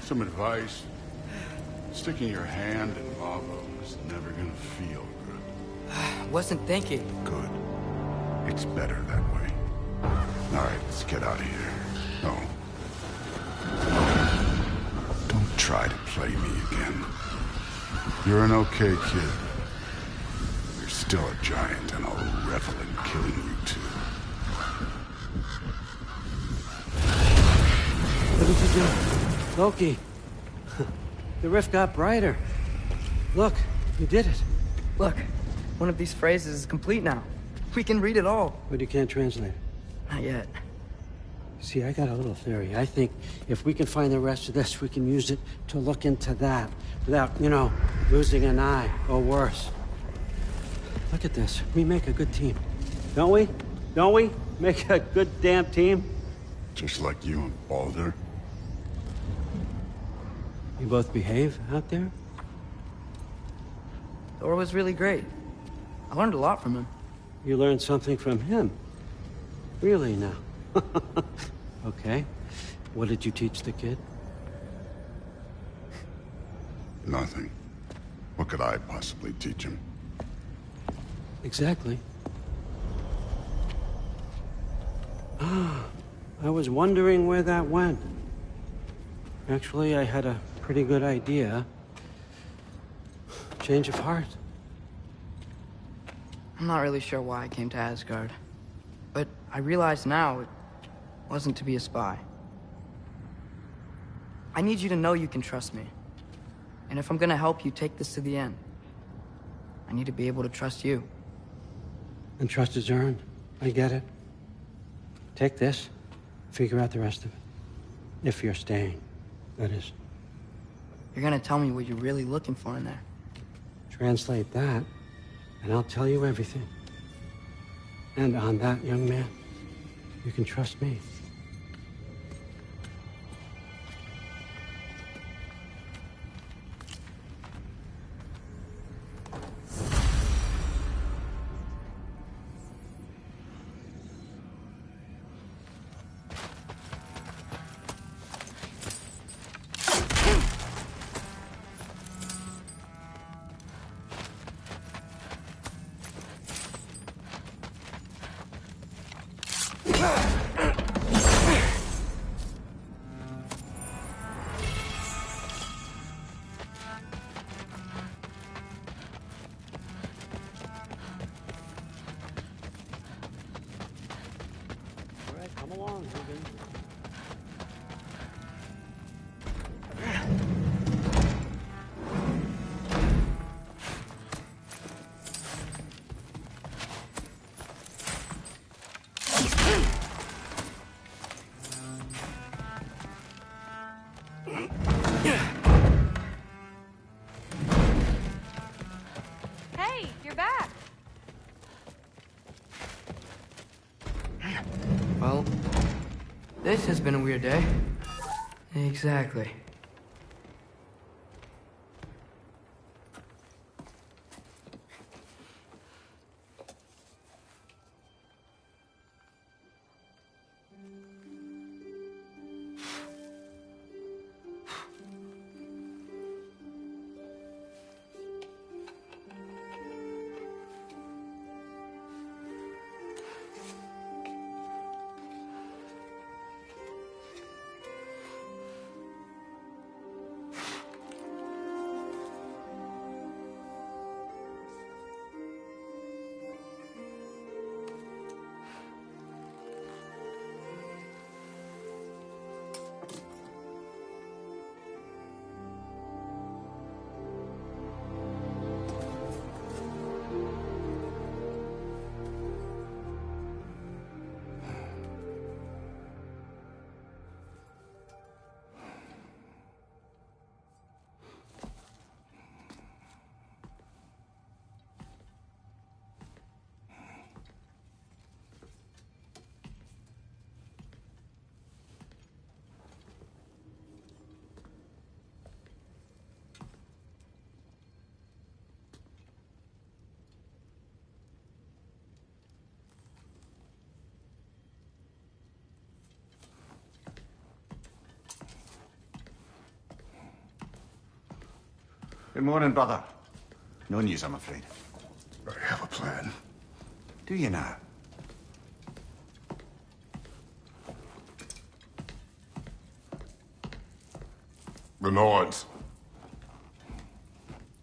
Some advice. Sticking your hand in lava is never gonna feel good. Wasn't thinking. Good. It's better that way. Alright, let's get out of here. No. Don't try to play me again. You're an okay kid. You're still a giant, and I'll revel in killing you too. What did you do? Loki. The rift got brighter. Look, you did it. Look, one of these phrases is complete now. We can read it all. But you can't translate it. Not yet. See, I got a little theory. I think if we can find the rest of this, we can use it to look into that without, you know, losing an eye or worse. Look at this. We make a good team. Don't we? Don't we? Make a good damn team? Just like you and Baldur. You both behave out there? Thor was really great. I learned a lot from him. You learned something from him? Really now? Okay. What did you teach the kid? Nothing. What could I possibly teach him? Exactly. I was wondering where that went. Actually, I had a pretty good idea. Change of heart. I'm not really sure why I came to Asgard. But I realize now it wasn't to be a spy. I need you to know you can trust me. And if I'm gonna help you take this to the end, I need to be able to trust you. And trust is earned. I get it. Take this, figure out the rest of it. If you're staying, that is. You're gonna tell me what you're really looking for in there. Translate that, and I'll tell you everything. And on that, young man, you can trust me. Come along, Hogan. Hey, you're back. Well, this has been a weird day. Exactly. Good morning, brother. No news, I'm afraid. I have a plan. Do you now? The Norns.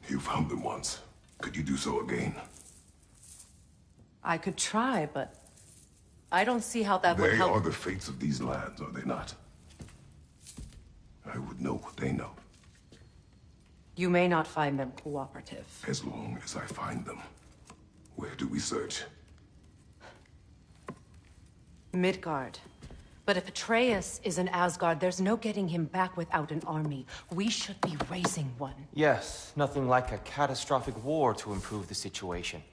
You found them once. Could you do so again? I could try, but I don't see how that would They help. are the fates of these lands, are they not? I would know what they know, You may not find them cooperative. as long as I find them. Where do we search? Midgard. But if Atreus is in Asgard, there's no getting him back without an army. We should be raising one. Yes, nothing like a catastrophic war to improve the situation.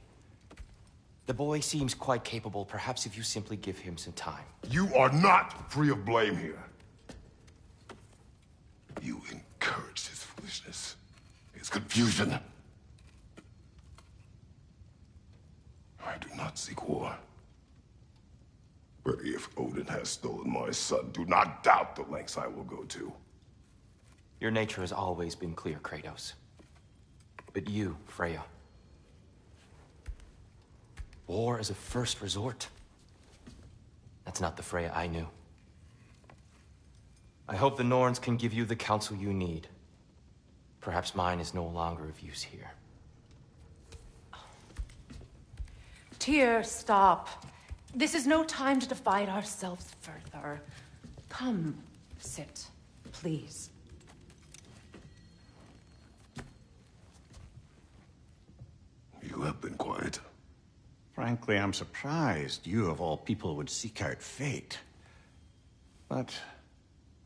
The boy seems quite capable. Perhaps if you simply give him some time. You are not free of blame here. You encouraged his foolishness, his confusion. I do not seek war. But if Odin has stolen my son, do not doubt the lengths I will go to. Your nature has always been clear, Kratos. But you, Freya. War is a first resort. That's not the Freya I knew. I hope the Norns can give you the counsel you need. Perhaps mine is no longer of use here. Tyr, stop. This is no time to divide ourselves further. Come, sit, please. You have been quiet. Frankly, I'm surprised you, of all people, would seek out fate. But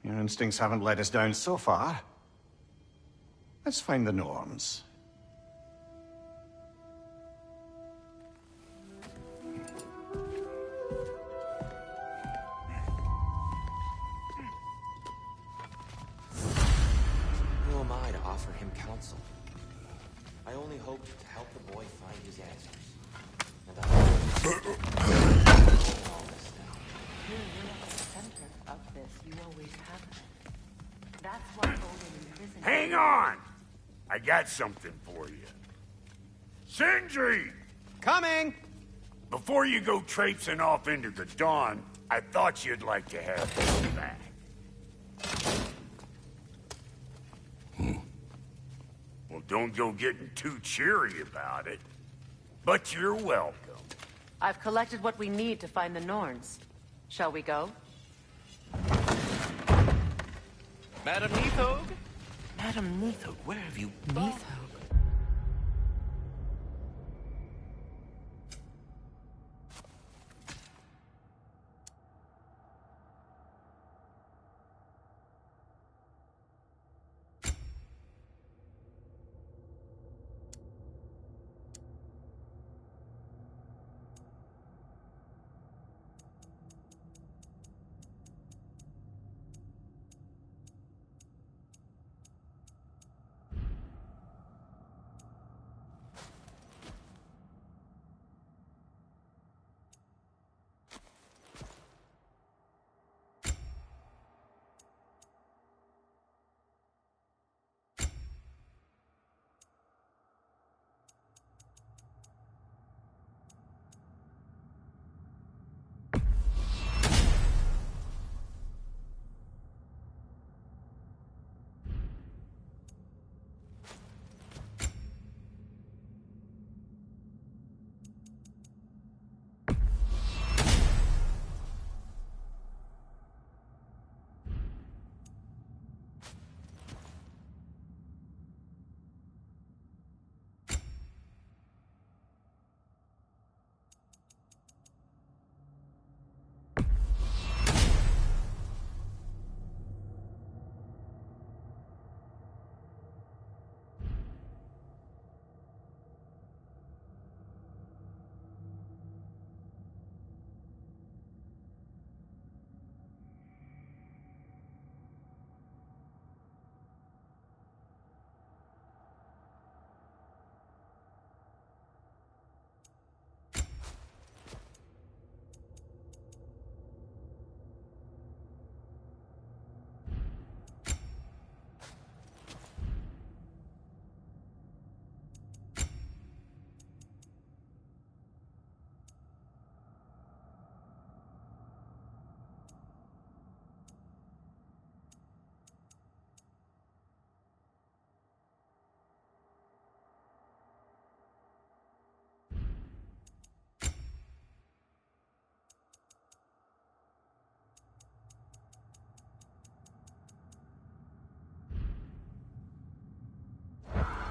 your instincts haven't let us down so far. Let's find the Norns. Who am I to offer him counsel? I only hope to help the boy find his answers. And I all this now. You're at the center of this. You always have been. That's why Odin imprisoned you. Hang on! I got something for you. Sindri! Coming! Before you go traipsing off into the dawn, I thought you'd like to have this back. Well, don't go getting too cheery about it. But you're welcome. I've collected what we need to find the Norns. Shall we go? Madam Neathog? Madam Neathog, where have you been? Neathog.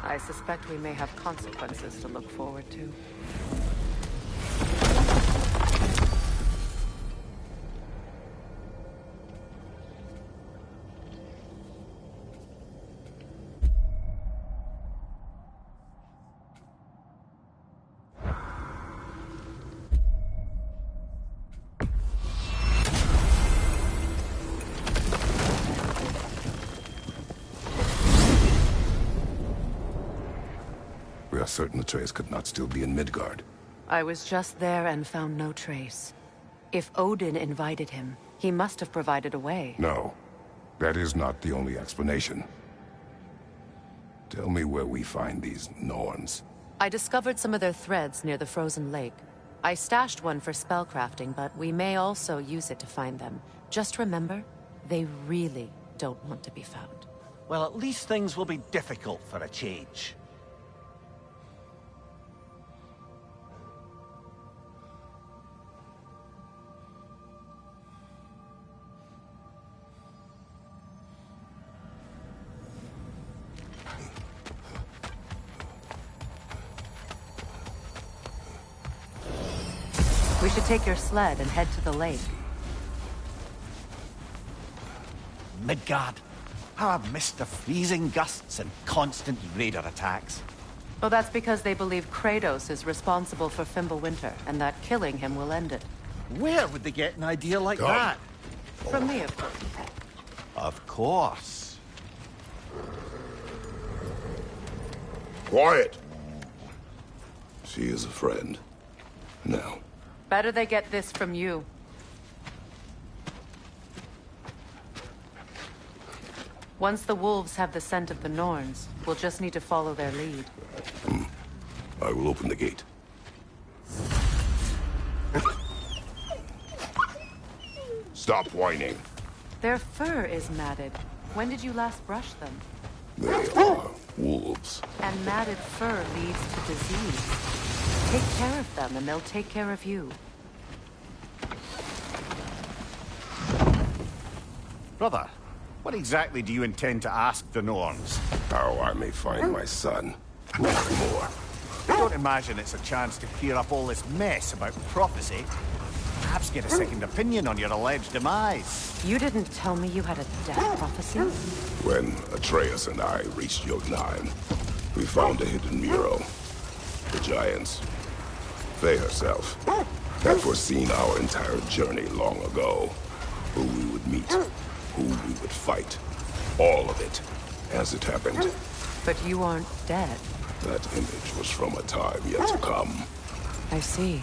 I suspect we may have consequences to look forward to. We are certain Atreus could not still be in Midgard. I was just there and found no trace. If Odin invited him, he must have provided a way. No, that is not the only explanation. Tell me where we find these Norns. I discovered some of their threads near the frozen lake. I stashed one for spellcrafting, but we may also use it to find them. Just remember, they really don't want to be found. Well, at least things will be difficult for a change. We should take your sled and head to the lake. Midgard. How I've missed the freezing gusts and constant raider attacks. Well, that's because they believe Kratos is responsible for Fimbulwinter, and that killing him will end it. Where would they get an idea like Come. that? From me, of course. Of course. Quiet! She is a friend. Now. Better they get this from you. Once the wolves have the scent of the Norns, we'll just need to follow their lead. I will open the gate. Stop whining. Their fur is matted. When did you last brush them? They are wolves. And matted fur leads to disease. Take care of them, and they'll take care of you. Brother, what exactly do you intend to ask the Norns? How I may find my son. Nothing more. I don't imagine it's a chance to clear up all this mess about prophecy. Perhaps get a second opinion on your alleged demise. You didn't tell me you had a death prophecy? When Atreus and I reached Jotunheim, we found a hidden mural. The Giants, Faye herself, had foreseen our entire journey long ago. Who we would meet, who we would fight. All of it, as it happened. But you aren't dead. That image was from a time yet to come. I see.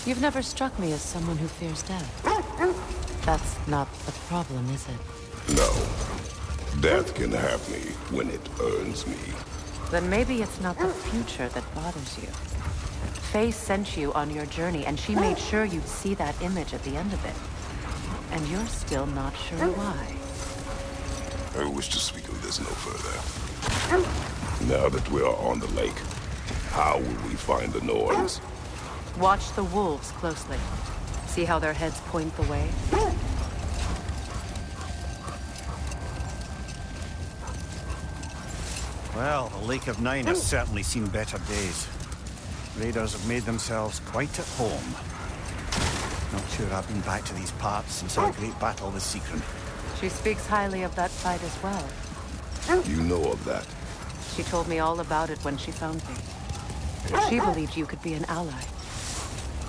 You've never struck me as someone who fears death. That's not the problem, is it? No. Death can have me when it earns me. Then maybe it's not the future that bothers you. Faye sent you on your journey, and she made sure you'd see that image at the end of it. And you're still not sure why. I wish to speak of this no further. Now that we are on the lake, how will we find the Norns? Watch the wolves closely. See how their heads point the way? Well, the Lake of Nine has certainly seen better days. Raiders have made themselves quite at home. Not sure I've been back to these parts since our great battle with Sigrun. She speaks highly of that fight as well. You know of that? She told me all about it when she found me. She believed you could be an ally.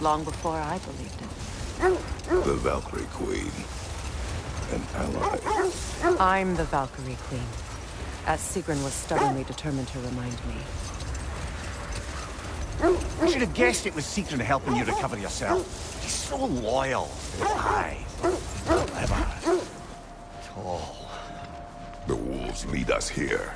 Long before I believed it. The Valkyrie Queen. An ally. I'm the Valkyrie Queen, as Sigrun was stubbornly determined to remind me. I should have guessed it was Sigrun helping you recover yourself. He's so loyal. Aye. Clever. Tall. The wolves lead us here.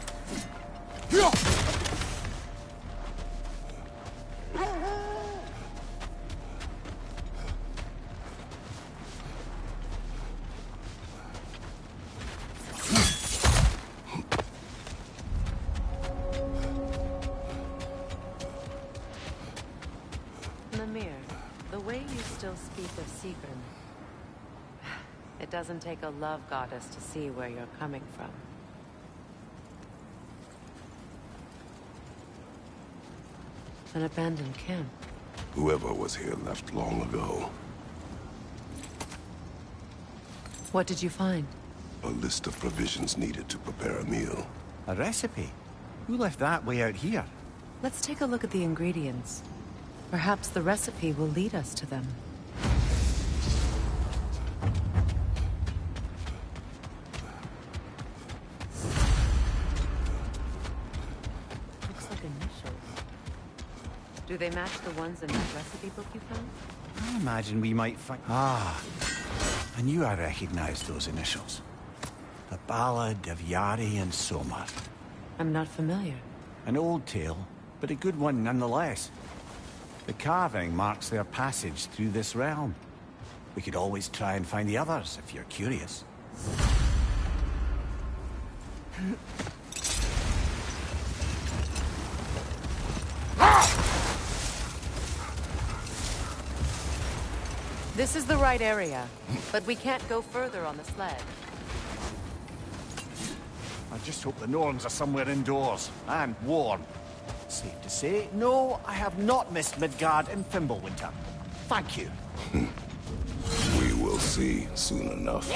Mimir, the way you still speak of Sigrun, it doesn't take a love goddess to see where you're coming from. An abandoned camp. Whoever was here left long ago. What did you find? A list of provisions needed to prepare a meal. A recipe? Who left that way out here? Let's take a look at the ingredients. Perhaps the recipe will lead us to them. Looks like initials. Do they match the ones in that recipe book you found? I imagine we might find... Ah, I knew I recognized those initials. The Ballad of Yari and Somar. I'm not familiar. An old tale, but a good one nonetheless. The carving marks their passage through this realm. We could always try and find the others, if you're curious. This is the right area, but we can't go further on the sled. I just hope the Norns are somewhere indoors, and warm. Safe to say, no, I have not missed Midgard in Fimbulwinter. Thank you. We will see soon enough.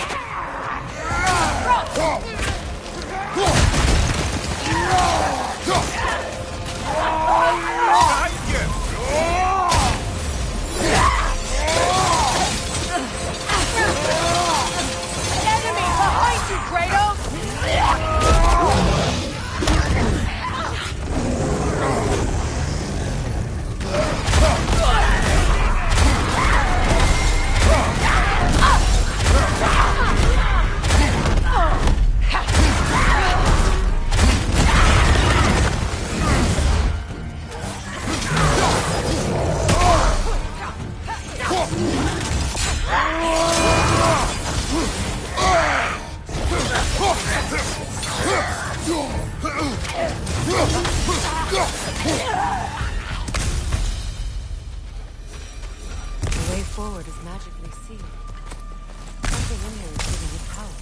Enemy behind you, Kratos! The way forward is magically sealed. Something in here is giving it power.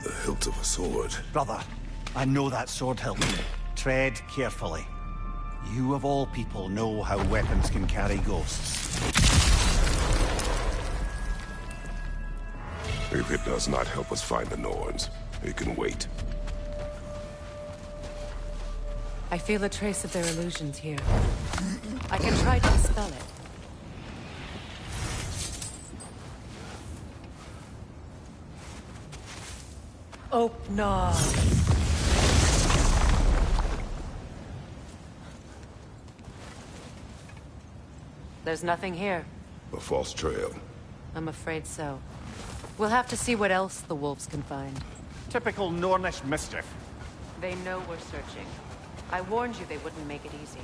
The hilt of a sword. Brother, I know that sword hilt. Tread carefully. You of all people know how weapons can carry ghosts. If it does not help us find the Norns, it can wait. I feel a trace of their illusions here. I can try to dispel it. Oh, no. There's nothing here. A false trail. I'm afraid so. We'll have to see what else the wolves can find. Typical Nornish mischief. They know we're searching. I warned you they wouldn't make it easy.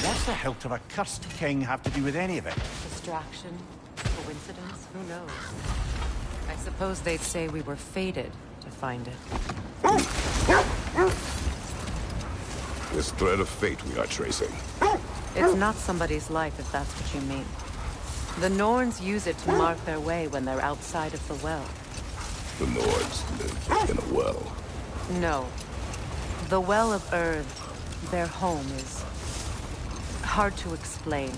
What's the hilt of a cursed king have to do with any of it? Distraction? Coincidence? Who knows? I suppose they'd say we were fated to find it. This thread of fate we are tracing. It's not somebody's life, if that's what you mean. The Norns use it to mark their way when they're outside of the well. The Nords live in a well. No. The Well of Earth, their home, is hard to explain.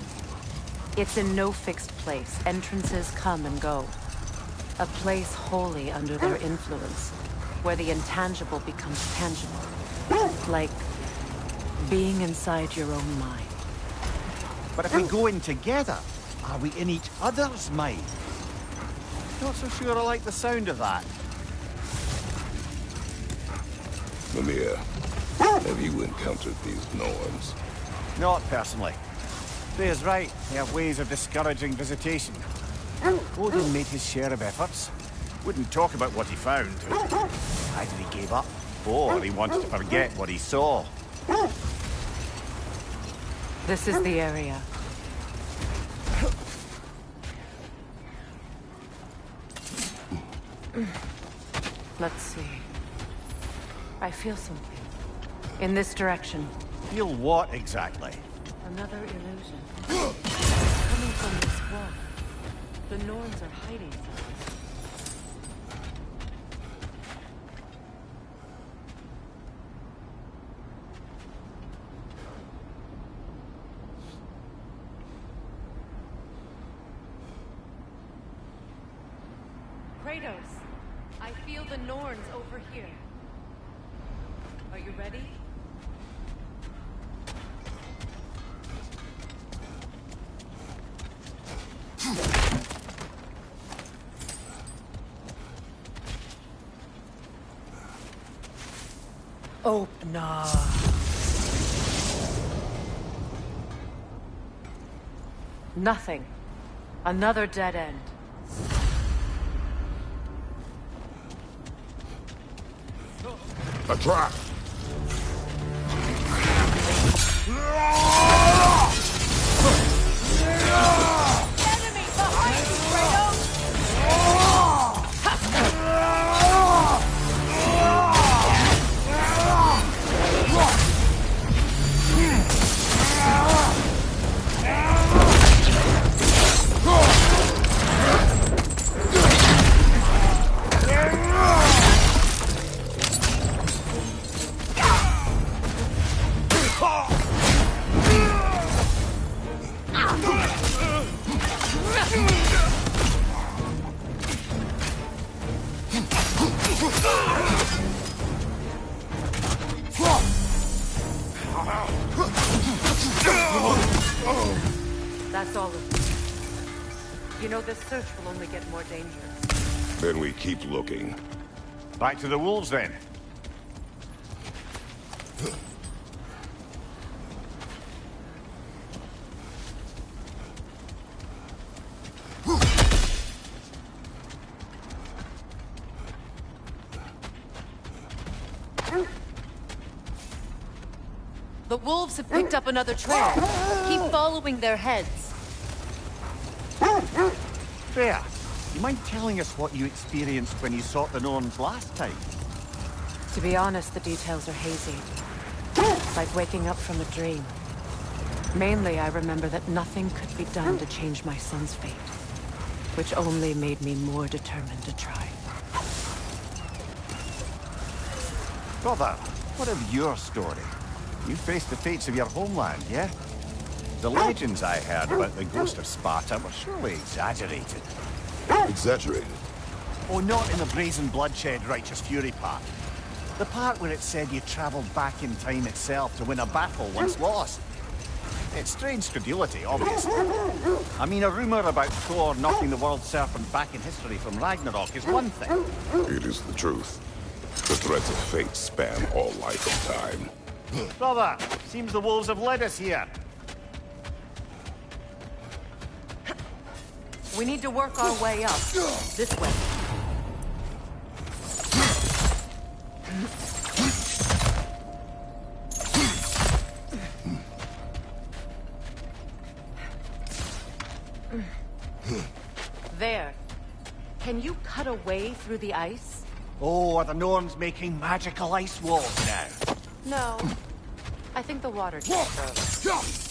It's in no fixed place. Entrances come and go. A place wholly under their influence, where the intangible becomes tangible. Like being inside your own mind. But if we go in together, are we in each other's mind? Not so sure I like the sound of that. Mimir, have you encountered these Norns? Not personally. Freya's right. They have ways of discouraging visitation. Odin made his share of efforts. Wouldn't talk about what he found. Either he gave up, or he wanted to forget what he saw. This is the area. Let's see. I feel something. In this direction. Feel what exactly? Another illusion. Coming from this wall. The Norns are hiding something. Kratos, I feel the Norns over here. Are you ready? Open up. Nothing. Another dead end. A trap! Enemy behind you, Kratos! That's all of them. You know, this search will only get more dangerous. Then we keep looking. Back to the wolves, then. The wolves have picked up another trail. Keep following their heads. There. You mind telling us what you experienced when you sought the Norns last time? To be honest, the details are hazy. It's like waking up from a dream. Mainly, I remember that nothing could be done to change my son's fate, which only made me more determined to try. Brother, what of your story? You faced the fates of your homeland, yeah? The legends I heard about the ghost of Sparta were surely exaggerated. Exaggerated? Oh, not in the brazen bloodshed righteous fury part. The part where it said you traveled back in time itself to win a battle once lost. It's strange credulity, obviously. I mean, a rumor about Thor knocking the world serpent back in history from Ragnarok is one thing. It is the truth. The threads of fate span all life and time. Brother, seems the wolves have led us here. We need to work our way up. This way. There. Can you cut a way through the ice? Oh, are the Norns making magical ice walls now? No. I think the water just froze.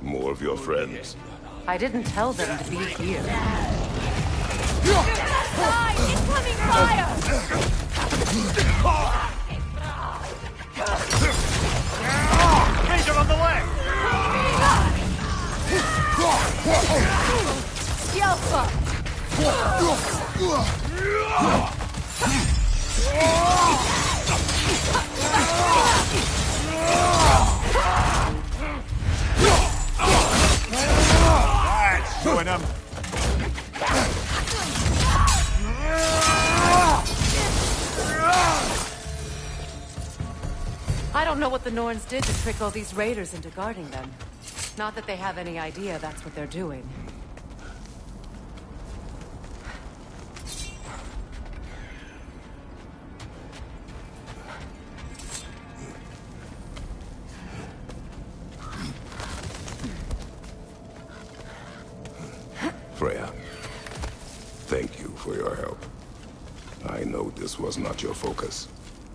More of your friends. I didn't tell them to be here. Die! Incoming fire! That's showing him. I don't know what the Norns did to trick all these raiders into guarding them. Not that they have any idea that's what they're doing. Freya, thank you for your help. I know this was not your focus.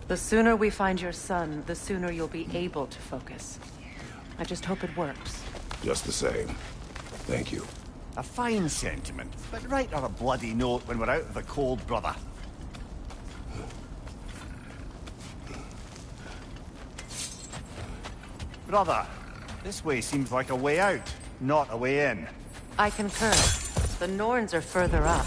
The sooner we find your son, the sooner you'll be able to focus. I just hope it works. Just the same. Thank you. A fine sentiment, but write her a bloody note when we're out of the cold, brother. Brother, this way seems like a way out, not a way in. I concur. The Norns are further up.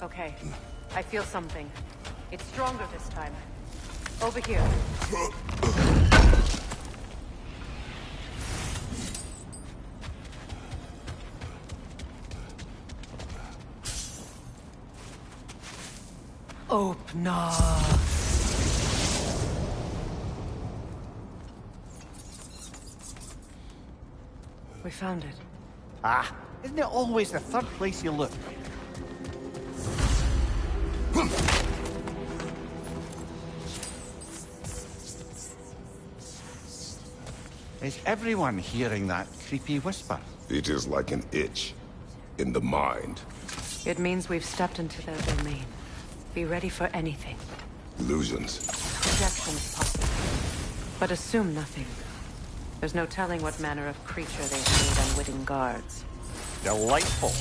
Okay, I feel something. It's stronger this time. Over here. Open up. We found it. Ah, isn't it always the third place you look? Is everyone hearing that creepy whisper? It is like an itch in the mind. It means we've stepped into their domain. Be ready for anything. Illusions. Projections possible. But assume nothing. There's no telling what manner of creature they've made unwitting guards. Delightful.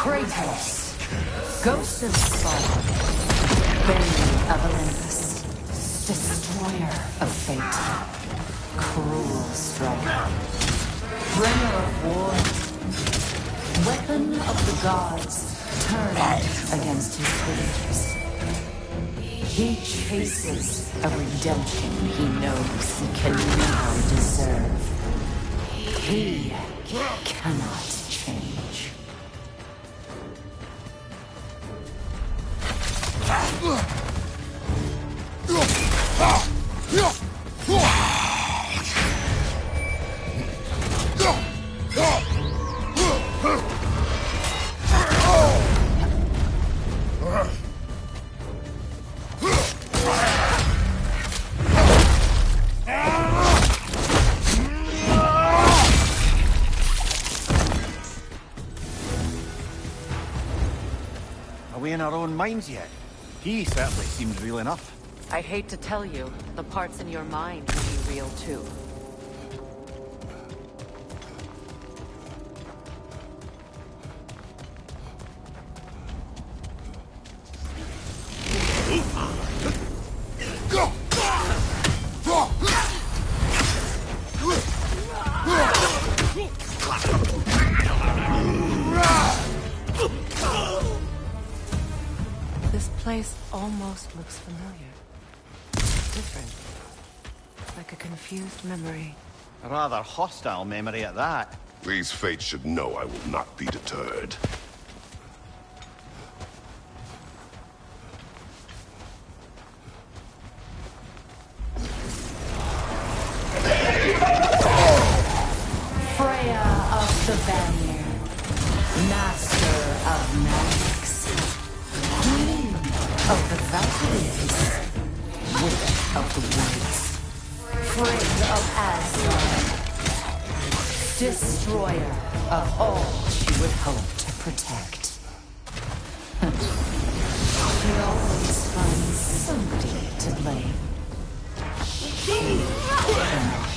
Kratos, Ghost of Sparta. Bane of Olympus, destroyer of fate, cruel striker, bringer of war, weapon of the gods, turned against his creators. He chases a redemption he knows he can never deserve. He cannot change. Are we in our own minds yet? He certainly seems real enough. I'd hate to tell you, the parts in your mind will be real too. This place almost looks familiar. Different. Like a confused memory. A rather hostile memory at that. These fates should know I will not be deterred. Freya of the Vanir, master of magics, queen of the Valkyries, witch of the woods, friend of Asgard, destroyer of all she would hope to protect. She always finds somebody to blame. She cannot.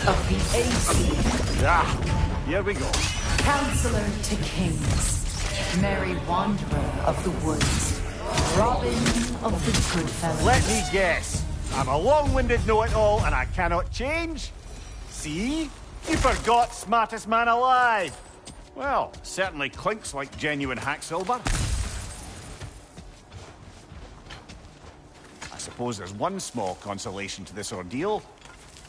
Of the AC. Ah, here we go. Counselor to kings, merry wanderer of the woods, Robin of the Goodfellas. Let me guess. I'm a long-winded know-it-all and I cannot change? See? You forgot smartest man alive. Well, certainly clinks like genuine hack silver. I suppose there's one small consolation to this ordeal.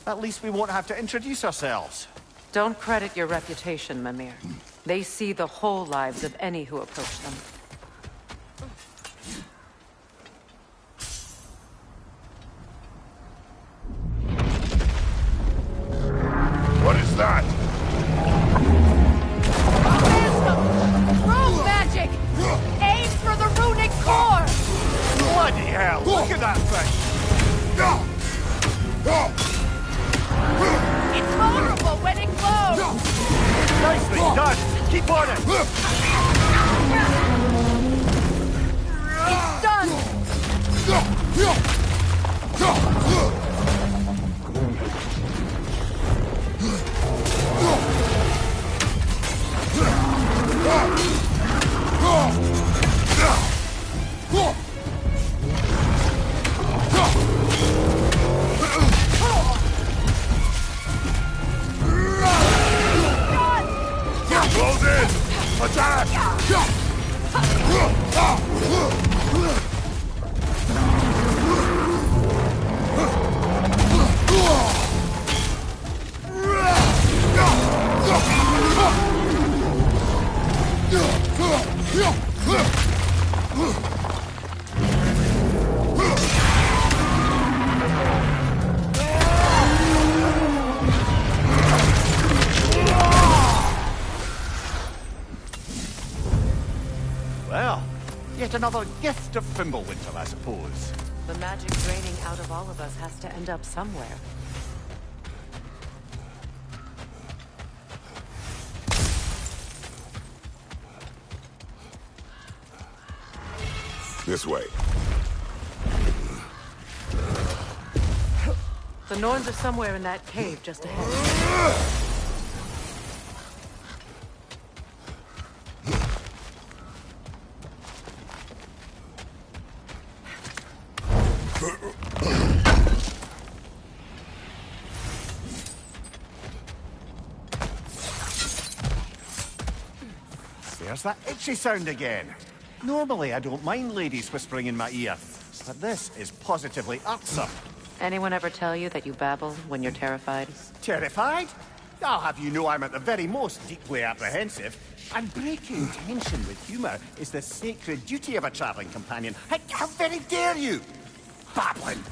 At least we won't have to introduce ourselves. Don't credit your reputation, Mimir. They see the whole lives of any who approach them. What is that? Rune magic! Aim for the runic core! Bloody hell! Look at that thing! It's horrible when it glows! Nicely done! Keep on it! It's done! Close in! Attack! Well, yet another gift of Fimbulwinter, I suppose. The magic draining out of all of us has to end up somewhere. This way. The Norns are somewhere in that cave just ahead. There's that itchy sound again. Normally, I don't mind ladies whispering in my ear, but this is positively irksome. Anyone ever tell you that you babble when you're terrified? Terrified? I'll have you know I'm at the very most deeply apprehensive. And breaking tension with humor is the sacred duty of a traveling companion. How very dare you! Babbling!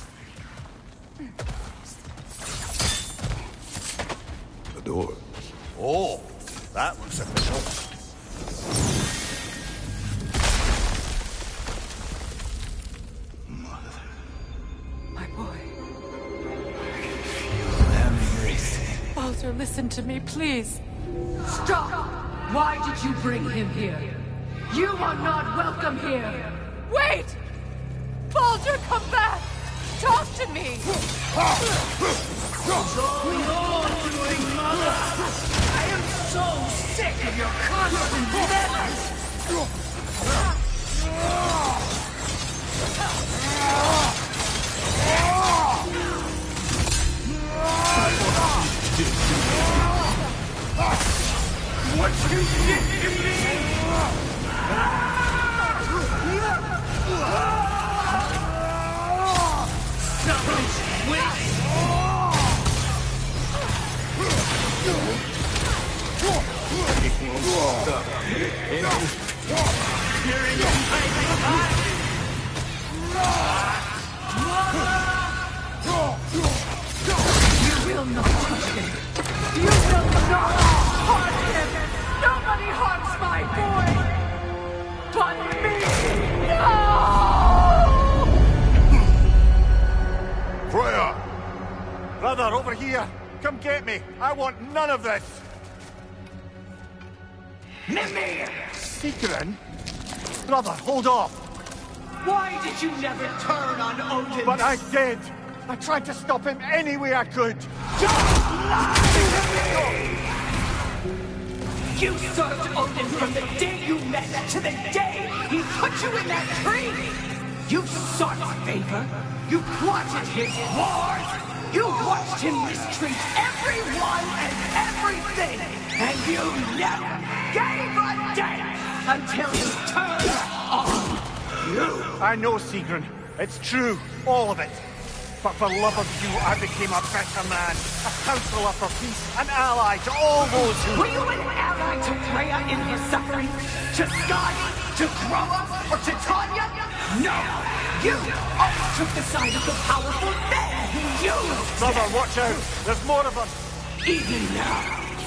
The door. Oh, that looks official. My boy. Baldur, listen to me, please. Stop! Why did you bring him here? You are not welcome here! Wait! Baldur, come back! Talk to me! What's going on, doing, Mother? I am so sick of your constant menace! What you did to me! Selfish waste! You're in You will not touch him! You will not harm him! Nobody harms my boy! But me! No! Freya! Brother, over here! Come get me! I want none of this! Mimir! Sigrun? Brother, hold off! Why did you never turn on Odin? But I did! I tried to stop him any way I could! You served Odin from the day you met to the day he put you in that tree! You sought favor, you plotted his wars, you watched him mistreat everyone and everything, and you never gave a damn until he turned on you! I know, Sigrun. It's true, all of it. But for love of you, I became a better man, a counselor for peace, an ally to all those who... Were you an ally to Freya in her suffering? To Skadi? To Groa? Or to Tanya? No! You always took the side of the powerful, then you used Brother, watch out! There's more of them! Even now,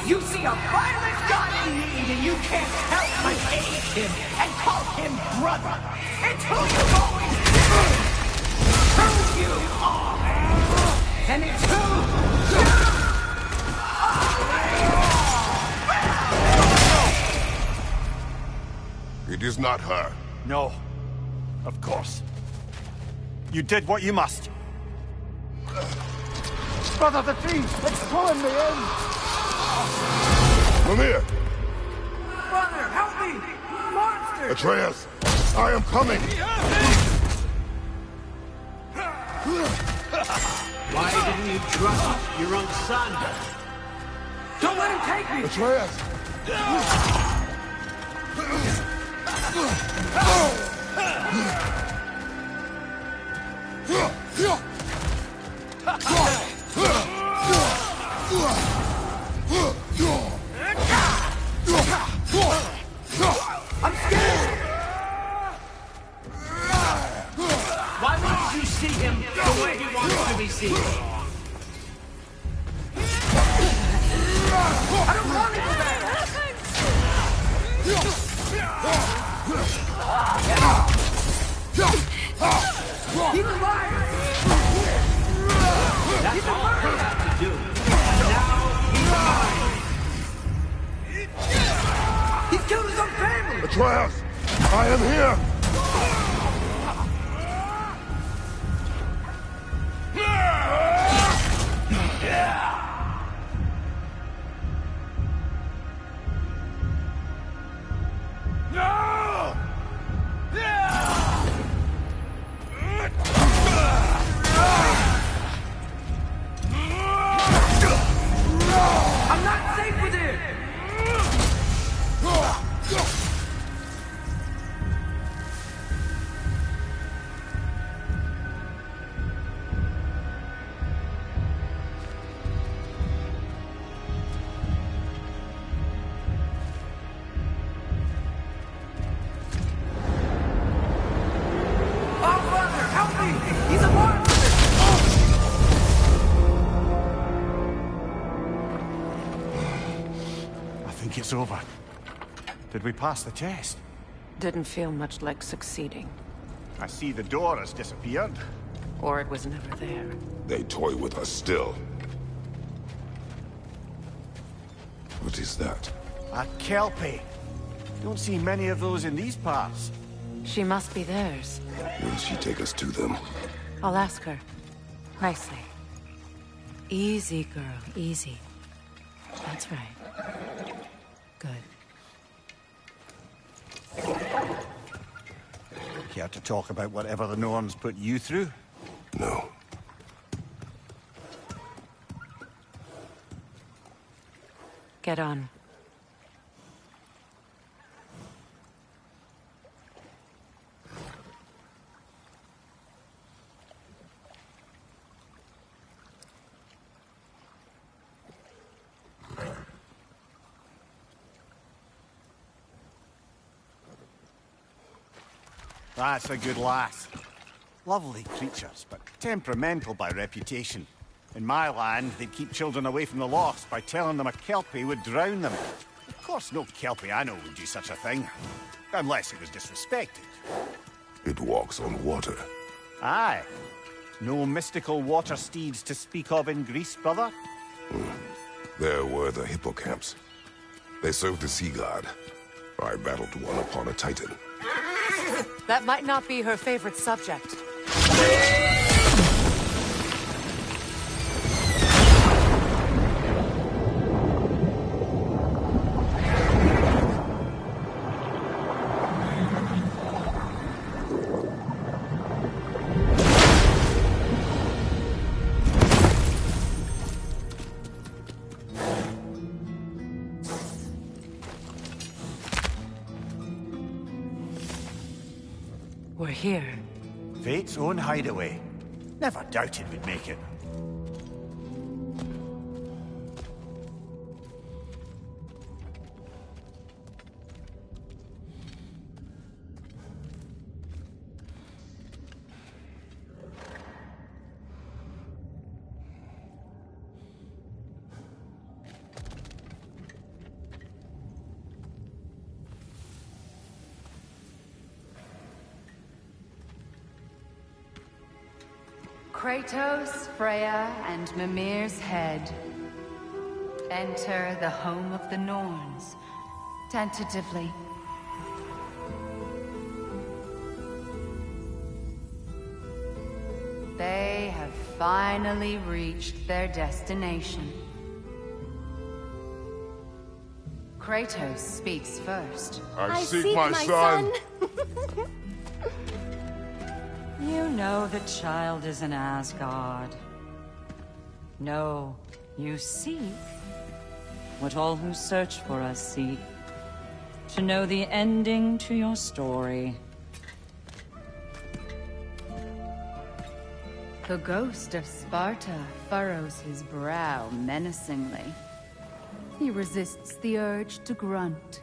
you see a violent god in need and you can't help but aid him and call him brother. It's who you've always been! Who you are! And it's who you are! It is not her. No. Of course. You did what you must. Brother, the tree! It's pulling me in! Mimir! Brother, help me! Monster! Atreus! I am coming! Why didn't you trust your own son? Don't let him take me! Atreus! I'm scared! Why wouldn't you see him the way he wants to be seen? I don't want it back! He's a liar! That's all I have to do. And now he's mine! He's killed his own family! Atreus! I am here! I'm not safe with him! Oh, Father, help me! He's a monster! I think it's over. Did we pass the test? Didn't feel much like succeeding. I see the door has disappeared. Or it was never there. They toy with us still. What is that? A kelpie. Don't see many of those in these parts. She must be theirs. Will she take us to them? I'll ask her. Nicely. Easy, girl, easy. That's right. Good. Care to talk about whatever the Norns put you through? No. Get on. That's a good lass. Lovely creatures, but temperamental by reputation. In my land, they'd keep children away from the lost by telling them a kelpie would drown them. Of course, no kelpie I know would do such a thing. Unless it was disrespected. It walks on water. Aye. No mystical water steeds to speak of in Greece, brother? There were the hippocamps. They served the sea god. I battled one upon a titan. That might not be her favorite subject. We're here. Fate's own hideaway. Never doubted we'd make it. Kratos, Freya, and Mimir's head. Enter the home of the Norns, tentatively. They have finally reached their destination. Kratos speaks first. I seek my son. You know the child is in Asgard. No, you seek what all who search for us seek. To know the ending to your story. The ghost of Sparta furrows his brow menacingly. He resists the urge to grunt.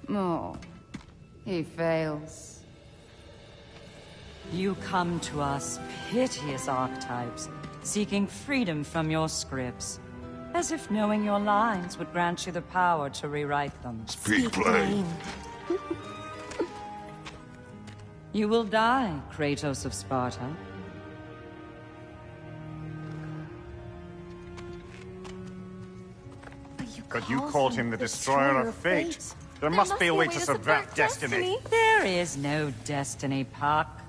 Oh, he fails. You come to us, piteous archetypes, seeking freedom from your scripts. As if knowing your lines would grant you the power to rewrite them. Speak plain. You will die, Kratos of Sparta. But you called him the Destroyer of Fate. There must be a way to subvert destiny. There is no destiny, Puck.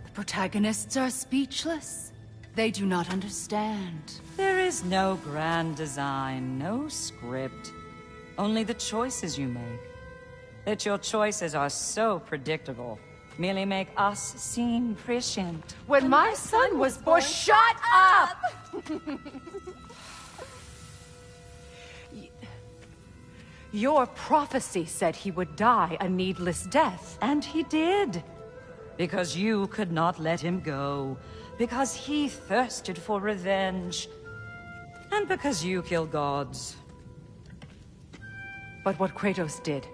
The protagonists are speechless. They do not understand. There is no grand design, no script. Only the choices you make. That your choices are so predictable merely make us seem prescient. When my son was born, shut up! Your prophecy said he would die a needless death. And he did. Because you could not let him go. Because he thirsted for revenge. And because you kill gods. But what Kratos did,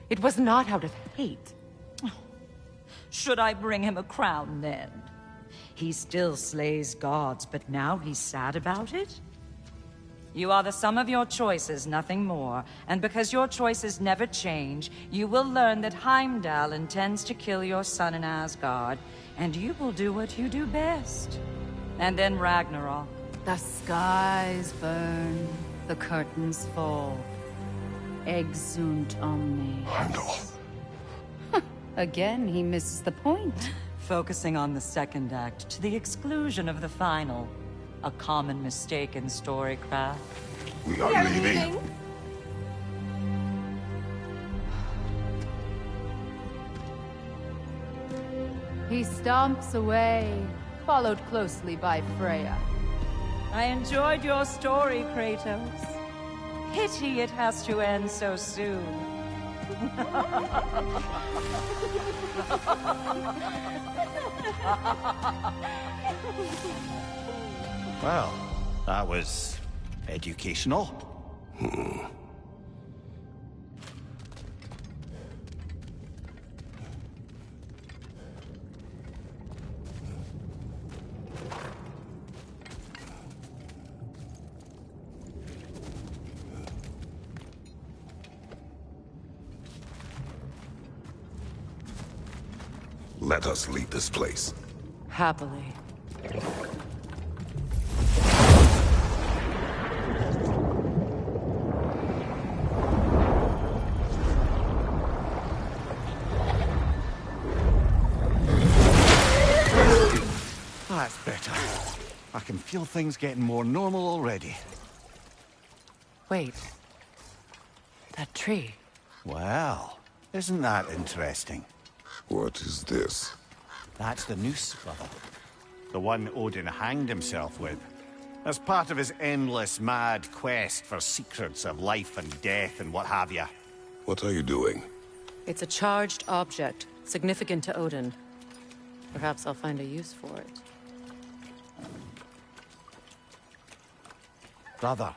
it was not out of hate. Should I bring him a crown then? He still slays gods, but now he's sad about it? You are the sum of your choices, nothing more. And because your choices never change, you will learn that Heimdall intends to kill your son in Asgard, and you will do what you do best. And then Ragnarok. The skies burn, the curtains fall. Exunt omnes. Heimdall. Again, he misses the point. Focusing on the second act to the exclusion of the final. A common mistake in storycraft. We are leaving. He stomps away, followed closely by Freya. I enjoyed your story, Kratos. Pity it has to end so soon. Well, that was educational. Let us leave this place. Happily. That's better. I can feel things getting more normal already. Wait. That tree. Well, isn't that interesting? What is this? That's the noose, brother. The one Odin hanged himself with. As part of his endless, mad quest for secrets of life and death and what have you. What are you doing? It's a charged object, significant to Odin. Perhaps I'll find a use for it. Brother,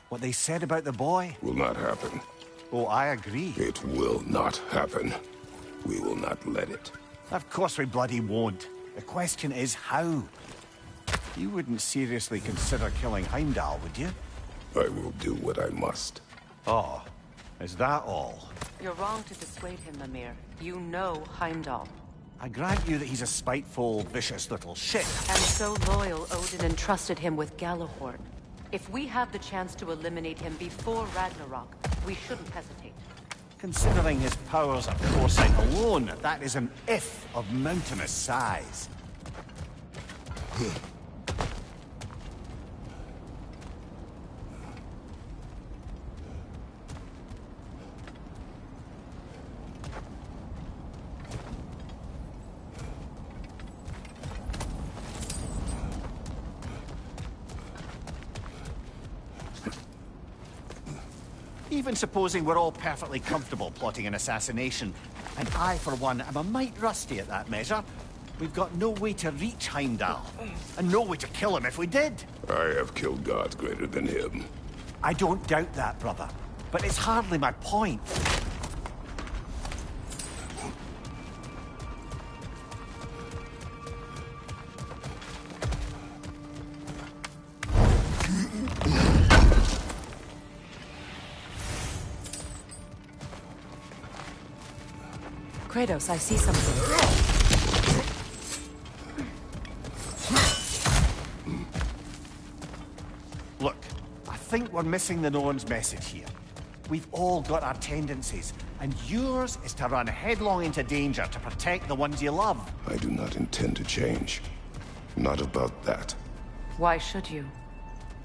what they said about the boy? Will not happen. Oh, I agree. It will not happen. We will not let it. Of course we bloody won't. The question is how. You wouldn't seriously consider killing Heimdall, would you? I will do what I must. Oh, is that all? You're wrong to dissuade him, Mimir. You know Heimdall. I grant you that he's a spiteful, vicious little shit. And so loyal, Odin entrusted him with Gjallarhorn. If we have the chance to eliminate him before Ragnarok, we shouldn't hesitate. Considering his powers of foresight alone, that is an if of mountainous size. Even supposing we're all perfectly comfortable plotting an assassination, and I, for one, am a mite rusty at that measure, we've got no way to reach Heimdall, and no way to kill him if we did. I have killed gods greater than him. I don't doubt that, brother, but it's hardly my point. Kratos, I see something. Look, I think we're missing the Norn's message here. We've all got our tendencies, and yours is to run headlong into danger to protect the ones you love. I do not intend to change. Not about that. Why should you?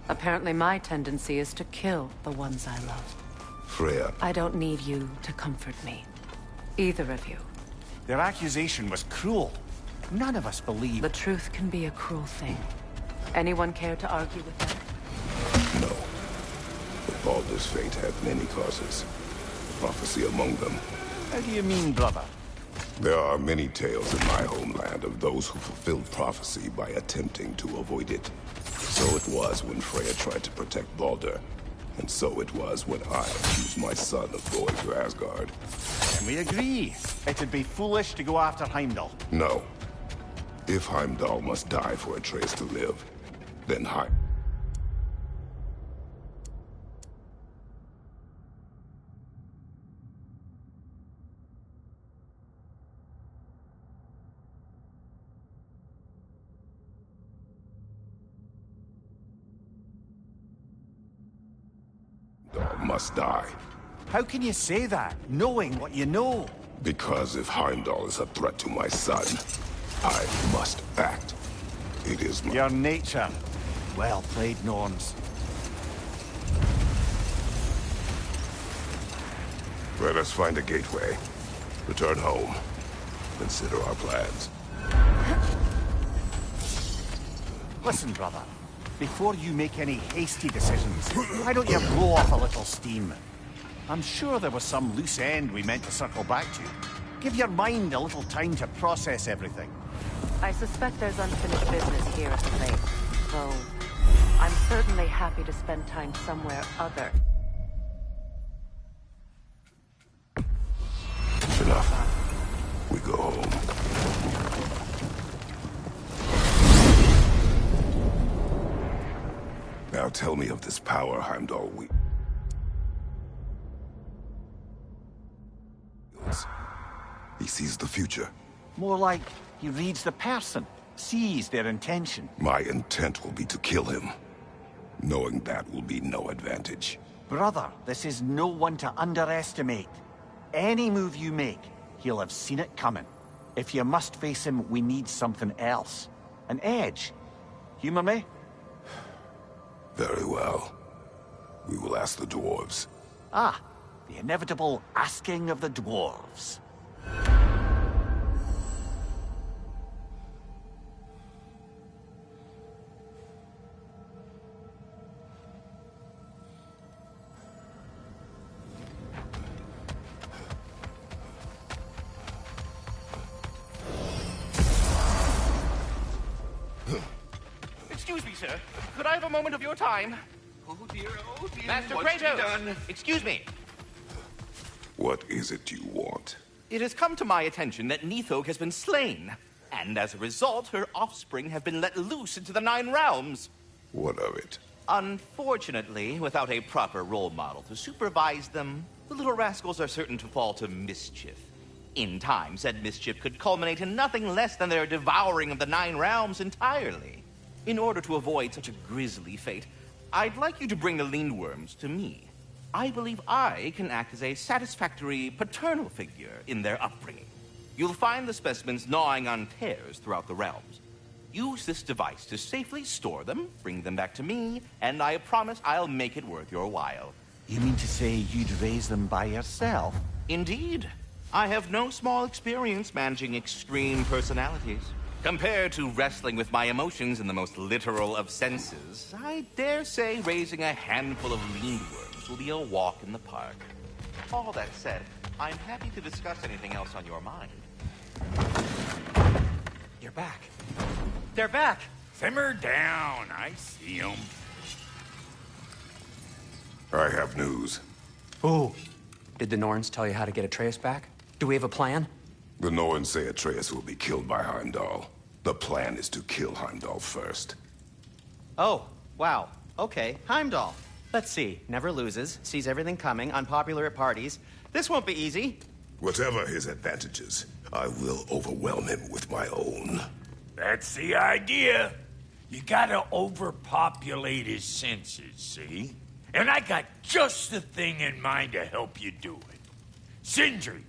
Apparently my tendency is to kill the ones I love. Freya. I don't need you to comfort me. Either of you. Their accusation was cruel. None of us believe... The truth can be a cruel thing. Anyone care to argue with that? No. But Baldur's fate had many causes. Prophecy among them. How do you mean, brother? There are many tales in my homeland of those who fulfilled prophecy by attempting to avoid it. So it was when Freya tried to protect Baldur. And so it was when I accused my son of going to Asgard. And we agree. It'd be foolish to go after Heimdall. No. If Heimdall must die for Atreus to live, then must die. How can you say that, knowing what you know? Because if Heimdall is a threat to my son, I must act. It is my... Your nature. Well played, Norns. Let us find a gateway. Return home. Consider our plans. Listen, brother. Before you make any hasty decisions, why don't you blow off a little steam? I'm sure there was some loose end we meant to circle back to. Give your mind a little time to process everything. I suspect there's unfinished business here at the lake, though I'm certainly happy to spend time somewhere other. Enough. We go home. Now tell me of this power Heimdall wields. He sees the future. More like he reads the person, sees their intention. My intent will be to kill him. Knowing that will be no advantage. Brother, this is no one to underestimate. Any move you make, he'll have seen it coming. If you must face him, we need something else. An edge. Humor me? Very well. We will ask the dwarves. Ah, the inevitable asking of the dwarves. Excuse me, sir. Could I have a moment of your time? Oh dear, Master what's Kratos! done? Excuse me. What is it you want? It has come to my attention that Nithog has been slain, and as a result, her offspring have been let loose into the Nine Realms. What of it? Unfortunately, without a proper role model to supervise them, the little rascals are certain to fall to mischief. In time, said mischief could culminate in nothing less than their devouring of the Nine Realms entirely. In order to avoid such a grisly fate, I'd like you to bring the Lindworms to me. I believe I can act as a satisfactory paternal figure in their upbringing. You'll find the specimens gnawing on tears throughout the realms. Use this device to safely store them, bring them back to me, and I promise I'll make it worth your while. You mean to say you'd raise them by yourself? Indeed. I have no small experience managing extreme personalities. Compared to wrestling with my emotions in the most literal of senses, I dare say raising a handful of Lindworms will be a walk in the park. All that said, I'm happy to discuss anything else on your mind. You're back. They're back! Simmer down. I see them. I have news. Oh. Did the Norns tell you how to get Atreus back? Do we have a plan? The Norns say Atreus will be killed by Heimdall. The plan is to kill Heimdall first. Oh, wow. Okay, Heimdall. Let's see. Never loses, sees everything coming, unpopular at parties. This won't be easy. Whatever his advantages, I will overwhelm him with my own. That's the idea. You gotta overpopulate his senses, see? And I got just the thing in mind to help you do it. Sindri,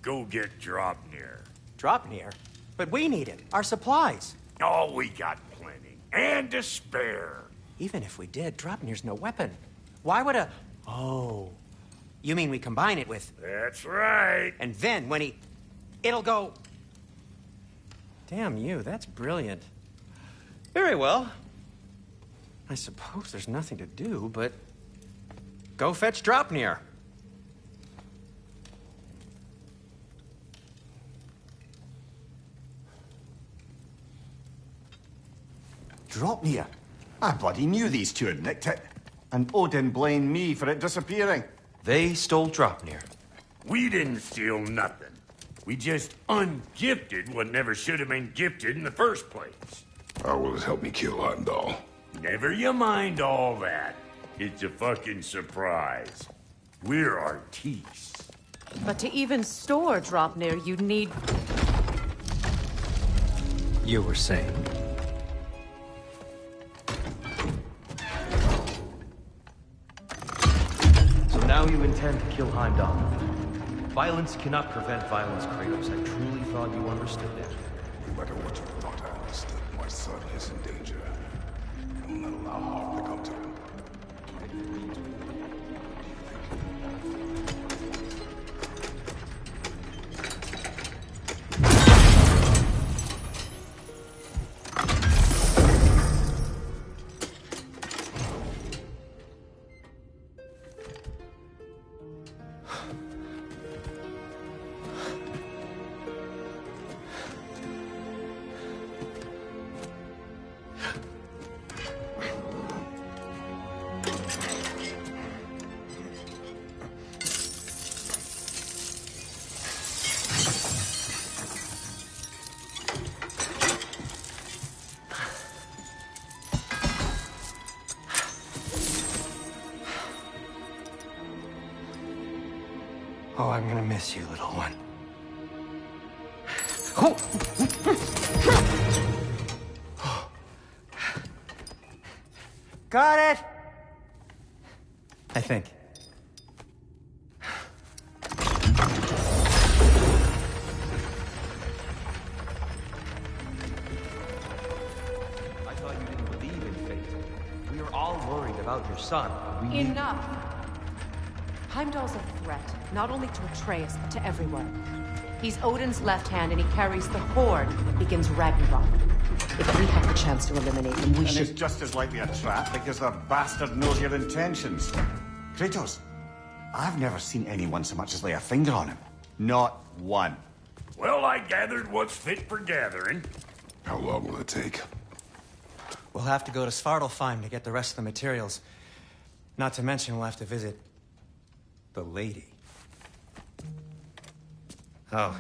go get Dropnir. Dropnir? But we need it. Our supplies. Oh, we got plenty. And to spare. Even if we did, Dropnir's no weapon. Why would a... Oh. You mean we combine it with... That's right. And then when he... It'll go... Damn you, that's brilliant. Very well. I suppose there's nothing to do, but... Go fetch Dropnir. Dropnir? I bloody knew these two had nicked it. And Odin blamed me for it disappearing. They stole Dropnir. We didn't steal nothing. We just ungifted what never should have been gifted in the first place. How will it help me kill Heimdall? Never you mind all that. It's a fucking surprise. We're artistes. But to even store Dropnir, you'd need... You were saying? So now you intend to kill Heimdall. Violence cannot prevent violence, Kratos. I truly thought you understood that. No matter what you thought I understood, my son is in danger. I will not allow harm to come to him. Oh, I'm gonna miss you, little one. Got it! I think. I thought you didn't believe in fate. We were all worried about your son. Enough! Heimdall's a threat, not only to Atreus, but to everyone. He's Odin's left hand, and he carries the horde that begins Ragnarok. If we have the chance to eliminate him, we should... it's just as likely a trap because the bastard knows your intentions. Kratos, I've never seen anyone so much as lay a finger on him. Not one. Well, I gathered what's fit for gathering. How long will it take? We'll have to go to Svartalfheim to get the rest of the materials. Not to mention we'll have to visit... the lady. Oh.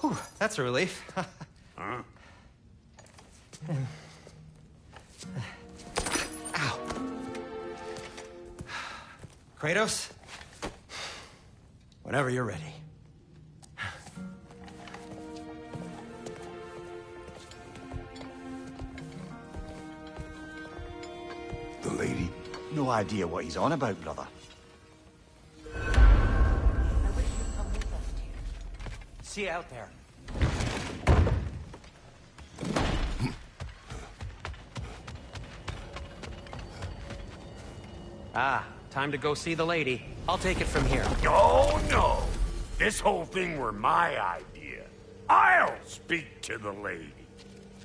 Whew, that's a relief. Huh? Ow. Kratos? Whenever you're ready. The lady? No idea what he's on about, brother. See you out there. Ah, time to go see the lady. I'll take it from here. Oh, no. This whole thing were my idea. I'll speak to the lady.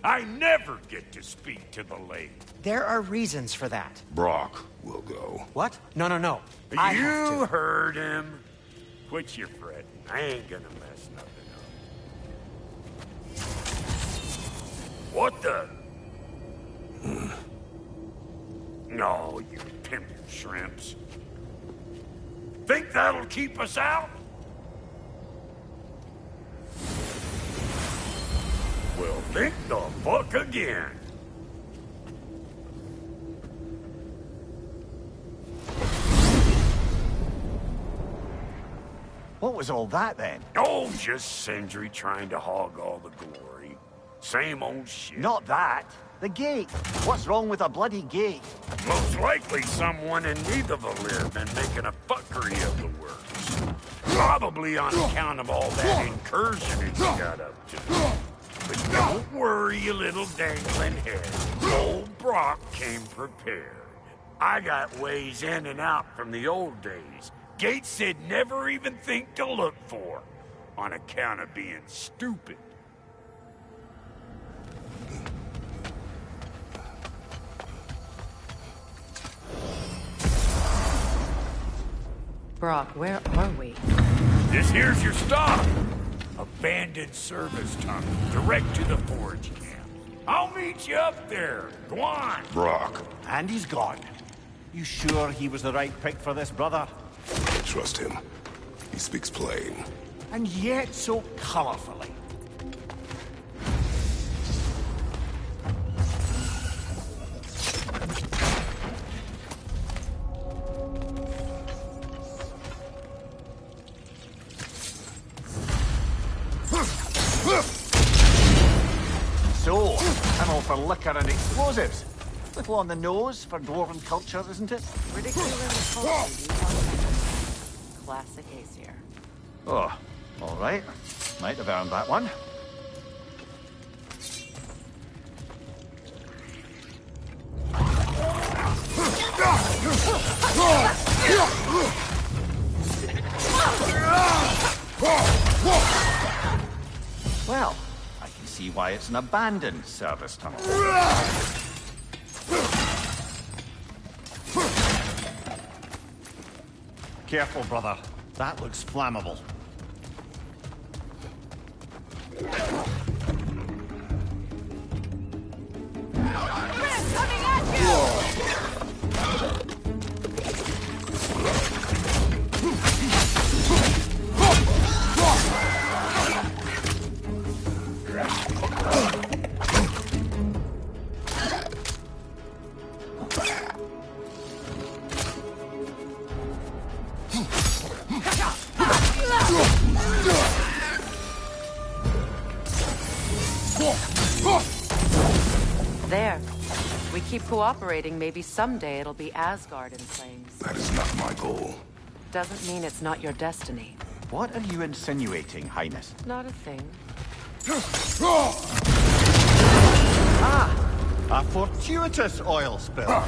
I never get to speak to the lady. There are reasons for that. Brock will go. What? No, no, no. I have You to. heard him. Quit your fretting. I ain't gonna mess nothing up. What the? No, you pimp shrimps. Think that'll keep us out? Well, think the fuck again. was all that then? Oh, just Sindri trying to hog all the glory. Same old shit. Not that. The gate. What's wrong with a bloody gate? Most likely someone in Neitherville been making a fuckery of the works. Probably on account of all that incursion he got up to. But don't worry, you little dangling head. Old Brock came prepared. I got ways in and out from the old days. Gates said never even think to look for, on account of being stupid. Brock, where are we? This here's your stop. Abandoned service tunnel, direct to the forge camp. I'll meet you up there. Go on. Brock. And he's gone. You sure he was the right pick for this, brother? I trust him. He speaks plain. And yet so colorfully. So, tunnel for liquor and explosives. Little on the nose for dwarven culture, isn't it? Ridiculous classic Aesir. Oh, all right. Might have earned that one. Well, I can see why it's an abandoned service tunnel. Careful, brother. That looks flammable. Coming at you! There. We keep cooperating, maybe someday it'll be Asgard in flames. That is not my goal. Doesn't mean it's not your destiny. What are you insinuating, Highness? Not a thing. Ah! A fortuitous oil spill.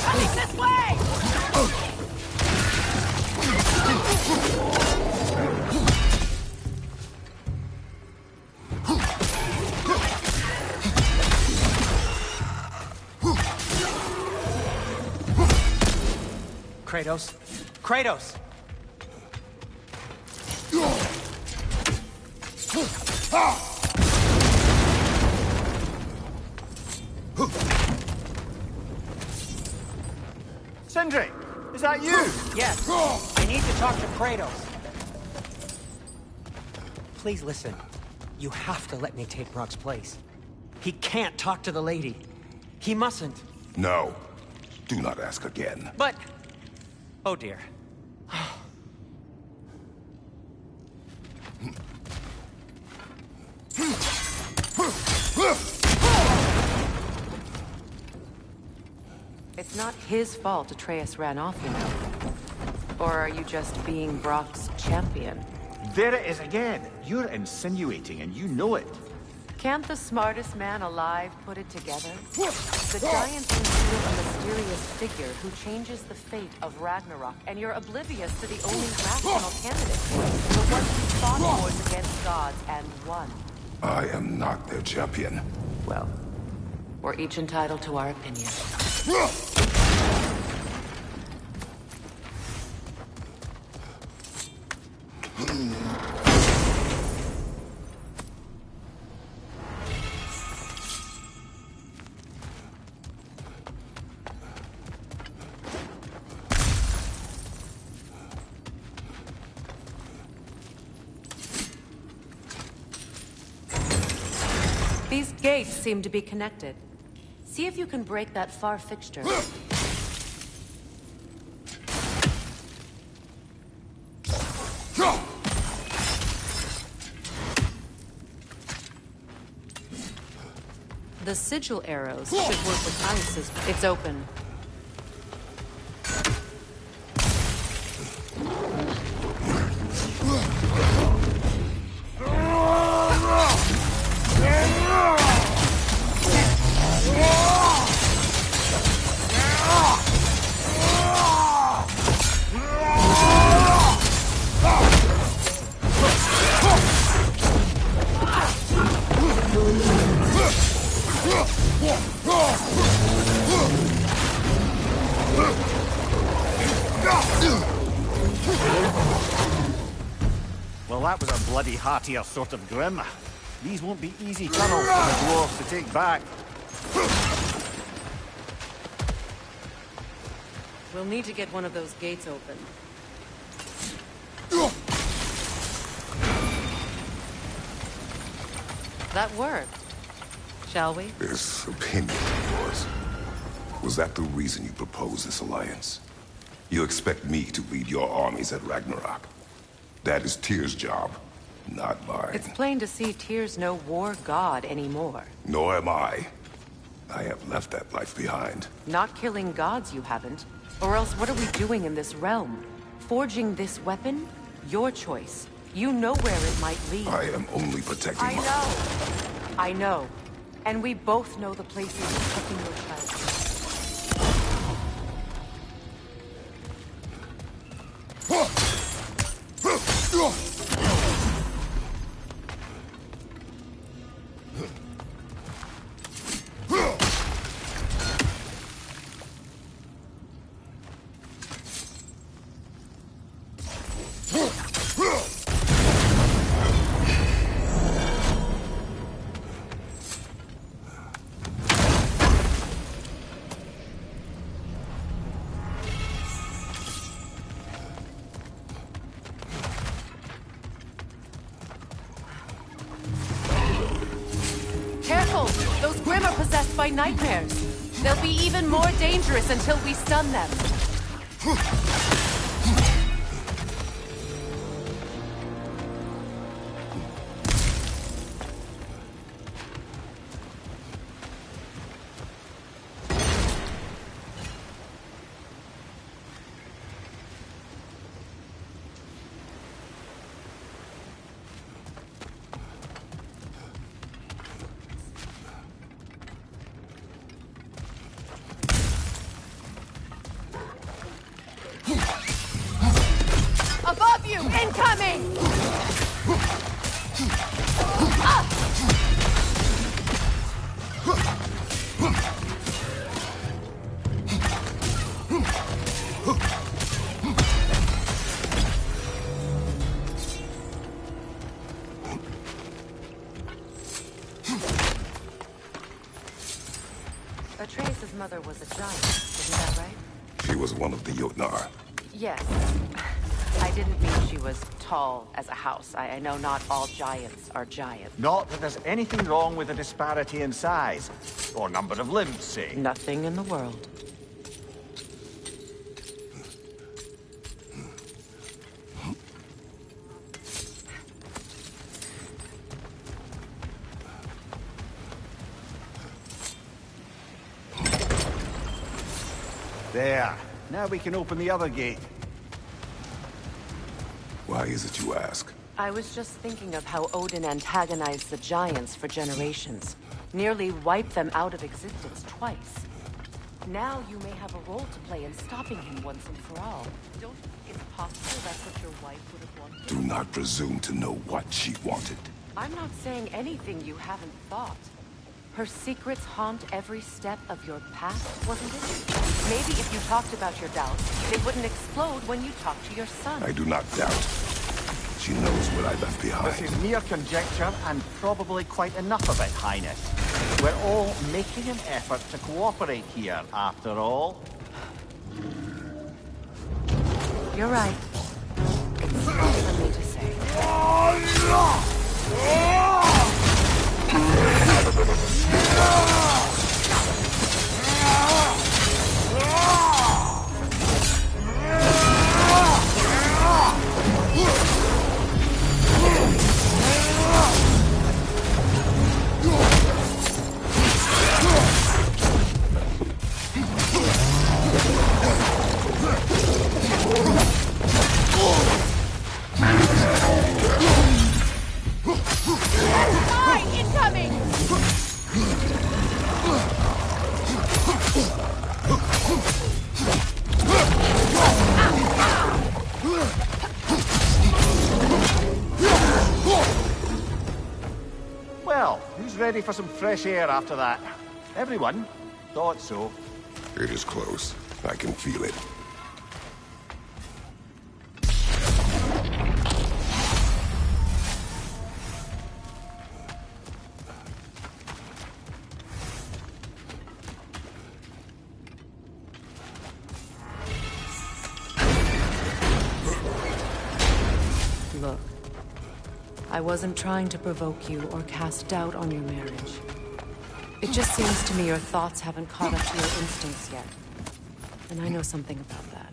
Coming this way! Kratos? Kratos! Sindri, is that you? Yes. I need to talk to Kratos. Please listen. You have to let me take Brock's place. He can't talk to the lady. He mustn't. No. Do not ask again. But... Oh dear. It's not his fault Atreus ran off, you know. Or are you just being Brock's champion? There it is again. You're insinuating and you know it. Can't the smartest man alive put it together? The giants conceal a mysterious figure who changes the fate of Ragnarok, and you're oblivious to the only rational candidate. The one who fought wars against gods and won. I am not their champion. Well, we're each entitled to our opinion. These gates seem to be connected. See if you can break that far fixture. The sigil arrows should work with ice as it's open. Well, that was a bloody heartier sort of grim. These won't be easy tunnels for the dwarves to take back. We'll need to get one of those gates open. That worked. Shall we? This opinion of yours, was that the reason you proposed this alliance? You expect me to lead your armies at Ragnarok? That is Tyr's job, not mine. It's plain to see Tyr's no war god anymore. Nor am I. I have left that life behind. Not killing gods, you haven't. Or else what are we doing in this realm? Forging this weapon? Your choice. You know where it might lead. I am only protecting I know. And we both know the places you're taking your child. Careful! Those Grimm are possessed by nightmares. They'll be even more dangerous until we stun them. Above you! Incoming! Atreus' mother was a giant, isn't that right? She was one of the Jotnar. Yes. I didn't mean she was tall as a house. I know not all giants are giants. Not that there's anything wrong with a disparity in size. Or number of limbs, say. Nothing in the world. There. Now we can open the other gate. Why is it you ask? I was just thinking of how Odin antagonized the giants for generations. Nearly wiped them out of existence twice. Now you may have a role to play in stopping him once and for all. Don't you think it's possible that's what your wife would have wanted? Do not presume to know what she wanted. I'm not saying anything you haven't thought. Her secrets haunt every step of your path, wasn't it? Maybe if you talked about your doubts, they wouldn't explode when you talked to your son. I do not doubt. She knows what I left behind. This is mere conjecture, and probably quite enough of it, Highness. We're all making an effort to cooperate here, after all. You're right. It's not for me to say. ready for some fresh air after that. Everyone thought so. It is close. I can feel it. Look, I wasn't trying to provoke you or cast doubt on your marriage. It just seems to me your thoughts haven't caught up to your instincts yet. And I know something about that.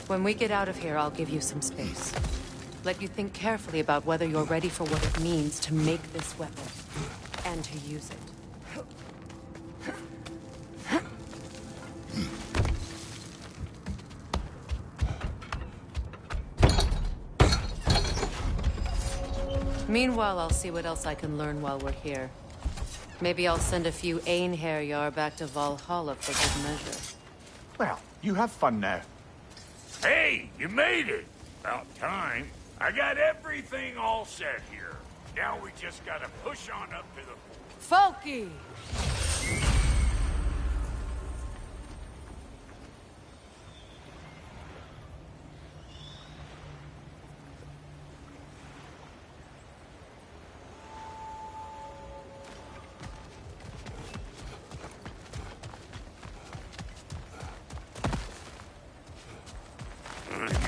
When we get out of here, I'll give you some space. Let you think carefully about whether you're ready for what it means to make this weapon, and to use it. Meanwhile, I'll see what else I can learn while we're here. Maybe I'll send a few Einherjar back to Valhalla for good measure. Well, you have fun now. Hey, you made it! About time. I got everything all set here. Now we just gotta push on up to the... Folky!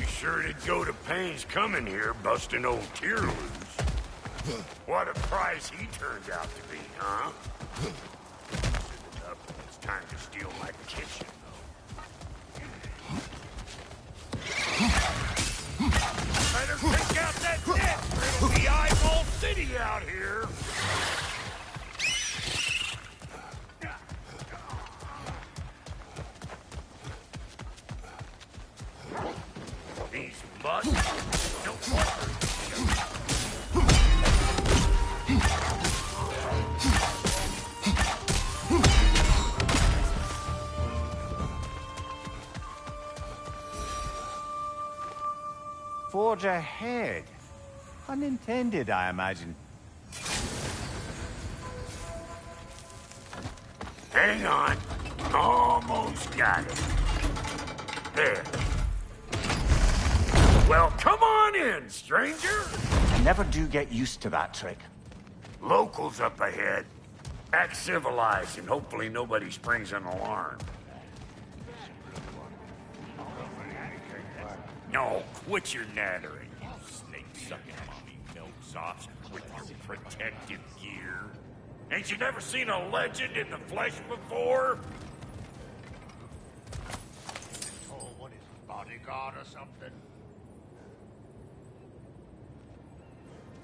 You sure did go to pains coming here, busting old Tyr loose. What a prize he turned out to be, huh? It's time to steal my kitchen, though. Better pick out that net, or it'll be Eyeball City out here. These mutts don't want her. Forge ahead. Unintended, I imagine. Hang on. Almost got it. There. Well, come on in, stranger. I never do get used to that trick. Locals up ahead. Act civilized, and hopefully nobody springs an alarm. No, quit your nattering, you snake-sucking mommy milksops with your protective gear. Ain't you never seen a legend in the flesh before? Oh, what is he, bodyguard or something?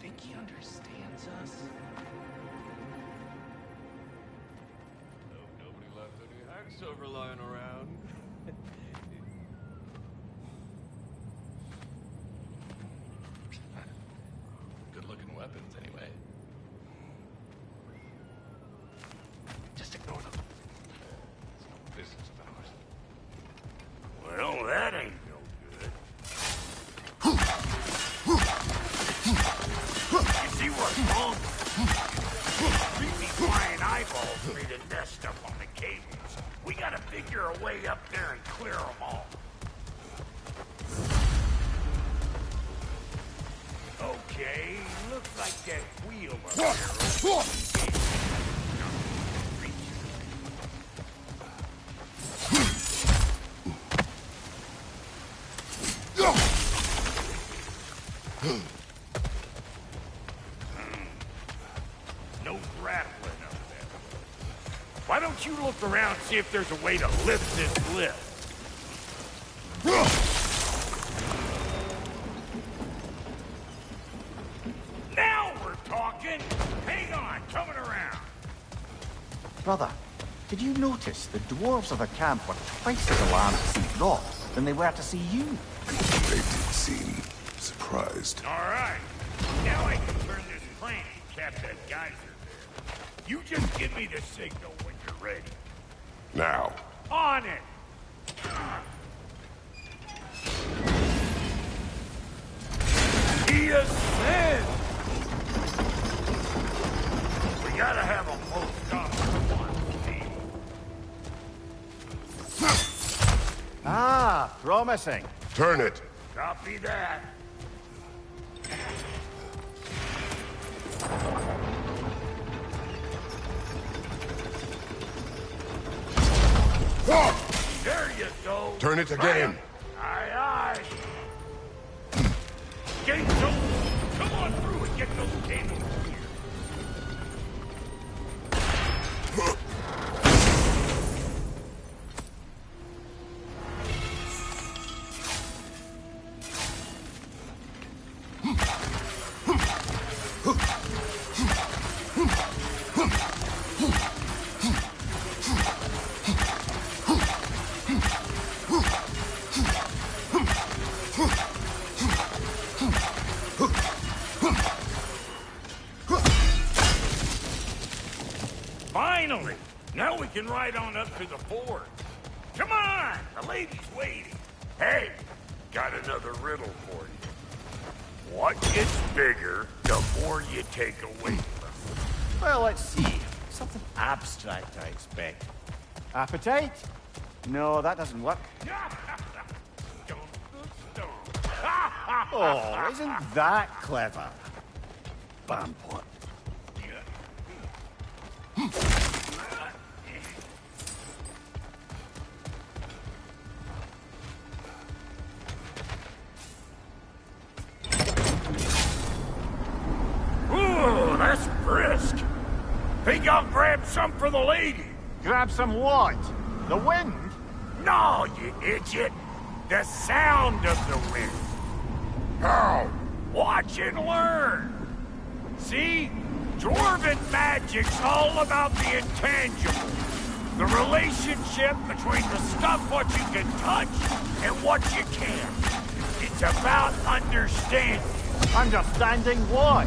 Think he understands us? Nobody left any hacksilver lying around. Good-looking weapons, anyway. Just ignore them. It's no business of ours. Well, that ain't no good. You see what's wrong? Creepy flying eyeballs made a nest up on the cables. We gotta figure a way up there and clear them all. Okay, looks like that wheel up there. No grappling up there. Why don't you look around and see if there's a way to lift this lift? Now we're talking! Hang on, coming around. Brother, did you notice the dwarves of the camp were twice as alarmed to see Rock than they were to see you? They did seem surprised. All right. Now I can turn this crane and cap that geyser there. You just give me the signal when you're ready. Now. On it! He ascends! We gotta have a most dominant one, Steve. Ah, promising. Turn it. Copy that. There you go. Turn it again. Aye, aye. Gates open. Come on through and get those cables clear. Finally! Now we can ride on up to the fort. Come on! The lady's waiting. Hey, got another riddle for you. What gets bigger the more you take away from it? Well, let's see. Something abstract, I expect. Appetite? No, that doesn't work. Oh, isn't that clever? Bampot. Ooh, that's brisk. Think I'll grab some for the lady. Grab some what? The wind? No, you idiot. The sound of the wind. How? Watch and learn. See? Dwarven magic's all about the intangible. The relationship between the stuff what you can touch and what you can't. It's about understanding. Understanding what?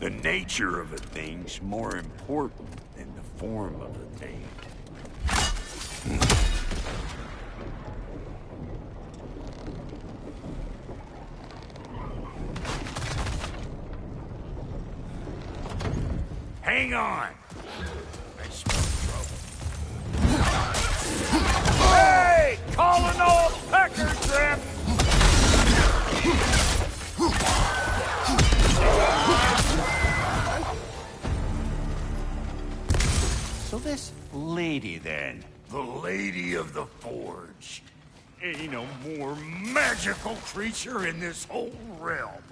The nature of a thing's more important than the form of a thing. Hang on. I smell trouble. Hey! Calling all pecker trip! So this lady, then? The Lady of the Forge. Ain't no more magical creature in this whole realm.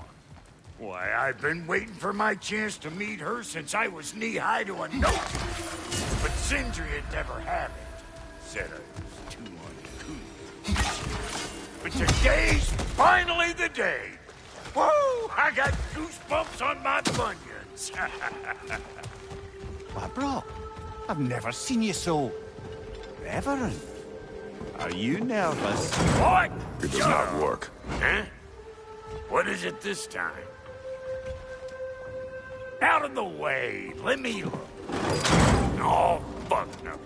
Why, I've been waiting for my chance to meet her since I was knee-high to a note. But Sindri had never had it. Said I was too uncouth. But today's finally the day. Whoa! I got goosebumps on my bunions. Why, bro, I've never seen you so... reverent. Are you nervous? What? It does not work. Huh? What is it this time? Out of the way. Let me look. Oh, fuck no.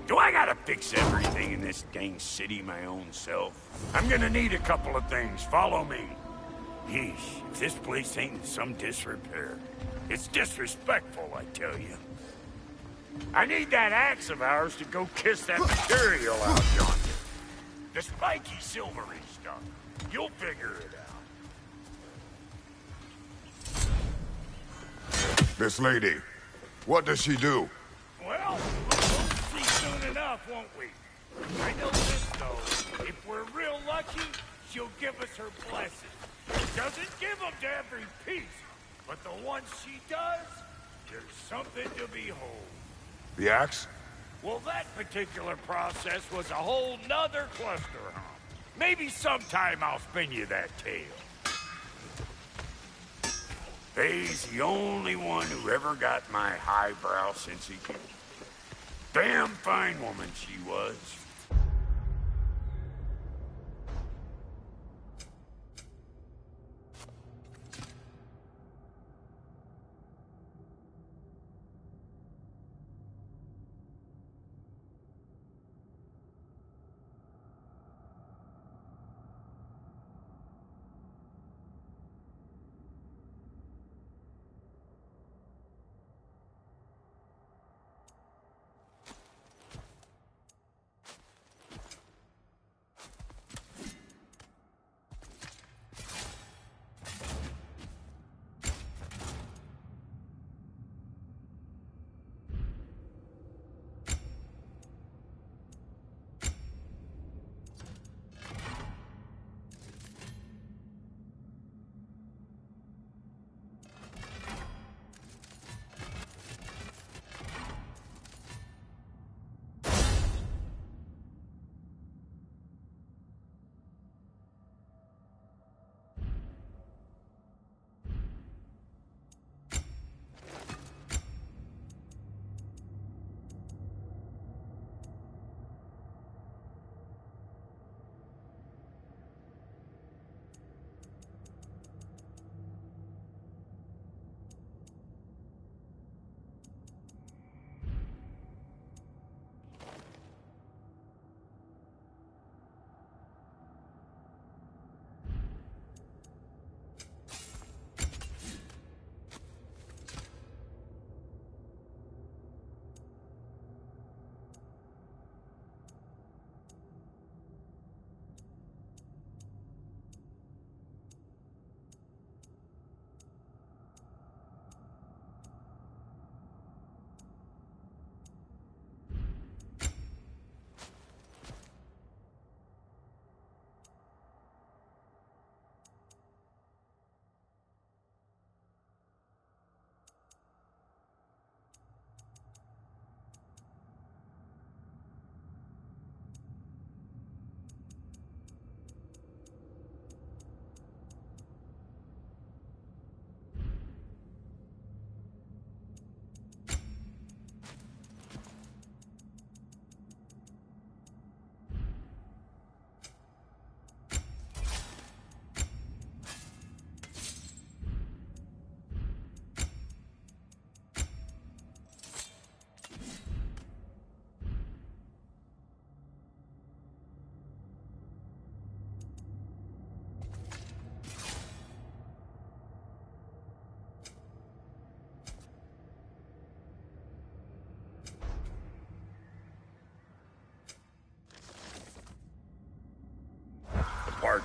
Do I gotta fix everything in this dang city my own self? I'm gonna need a couple of things. Follow me. Yeesh, if this place ain't in some disrepair. It's disrespectful, I tell you. I need that axe of ours to go kiss that material out yonder. The spiky silvery stuff. You'll figure it out. This lady, what does she do? Well, we'll see soon enough, won't we? I know this, though. If we're real lucky, she'll give us her blessing. Doesn't give them to every piece, but the ones she does, there's something to behold. The axe? Well, that particular process was a whole nother cluster hump. Maybe sometime I'll spin you that tale. Faye's the only one who ever got my highbrow sense of humor. Damn fine woman she was.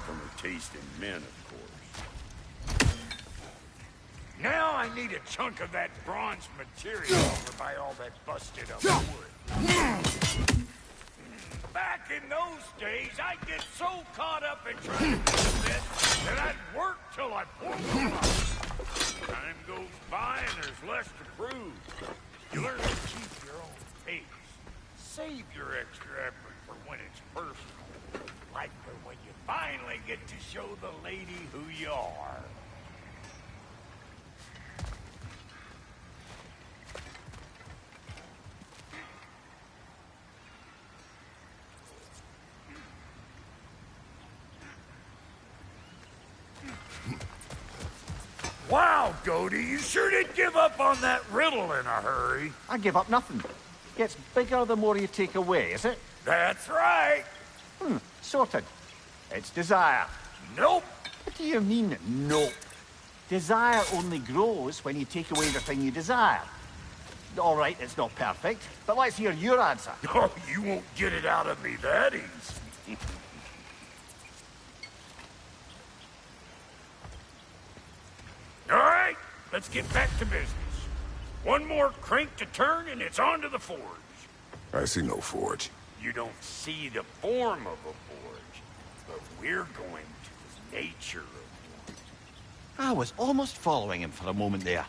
from her taste in men, of course. Now I need a chunk of that bronze material over by all that busted up wood. Back in those days, I'd get so caught up in trying to do this that I'd work till I pulled them up. Time goes by and there's less to prove. You learn to keep your own pace. Save your extra effort for when it's personal. Like for when you finally get to show the lady who you are. Wow, Goldie, you sure did give up on that riddle in a hurry. I give up nothing. Gets bigger the more you take away, is it? That's right. Sorted. It's desire. Nope. What do you mean, nope? Desire only grows when you take away the thing you desire. All right, it's not perfect, but let's hear your answer. Oh, you won't get it out of me that easy. All right, let's get back to business. One more crank to turn and it's on to the forge. I see no forge. You don't see the form of a forge, but we're going to the nature of one. I was almost following him for a moment there.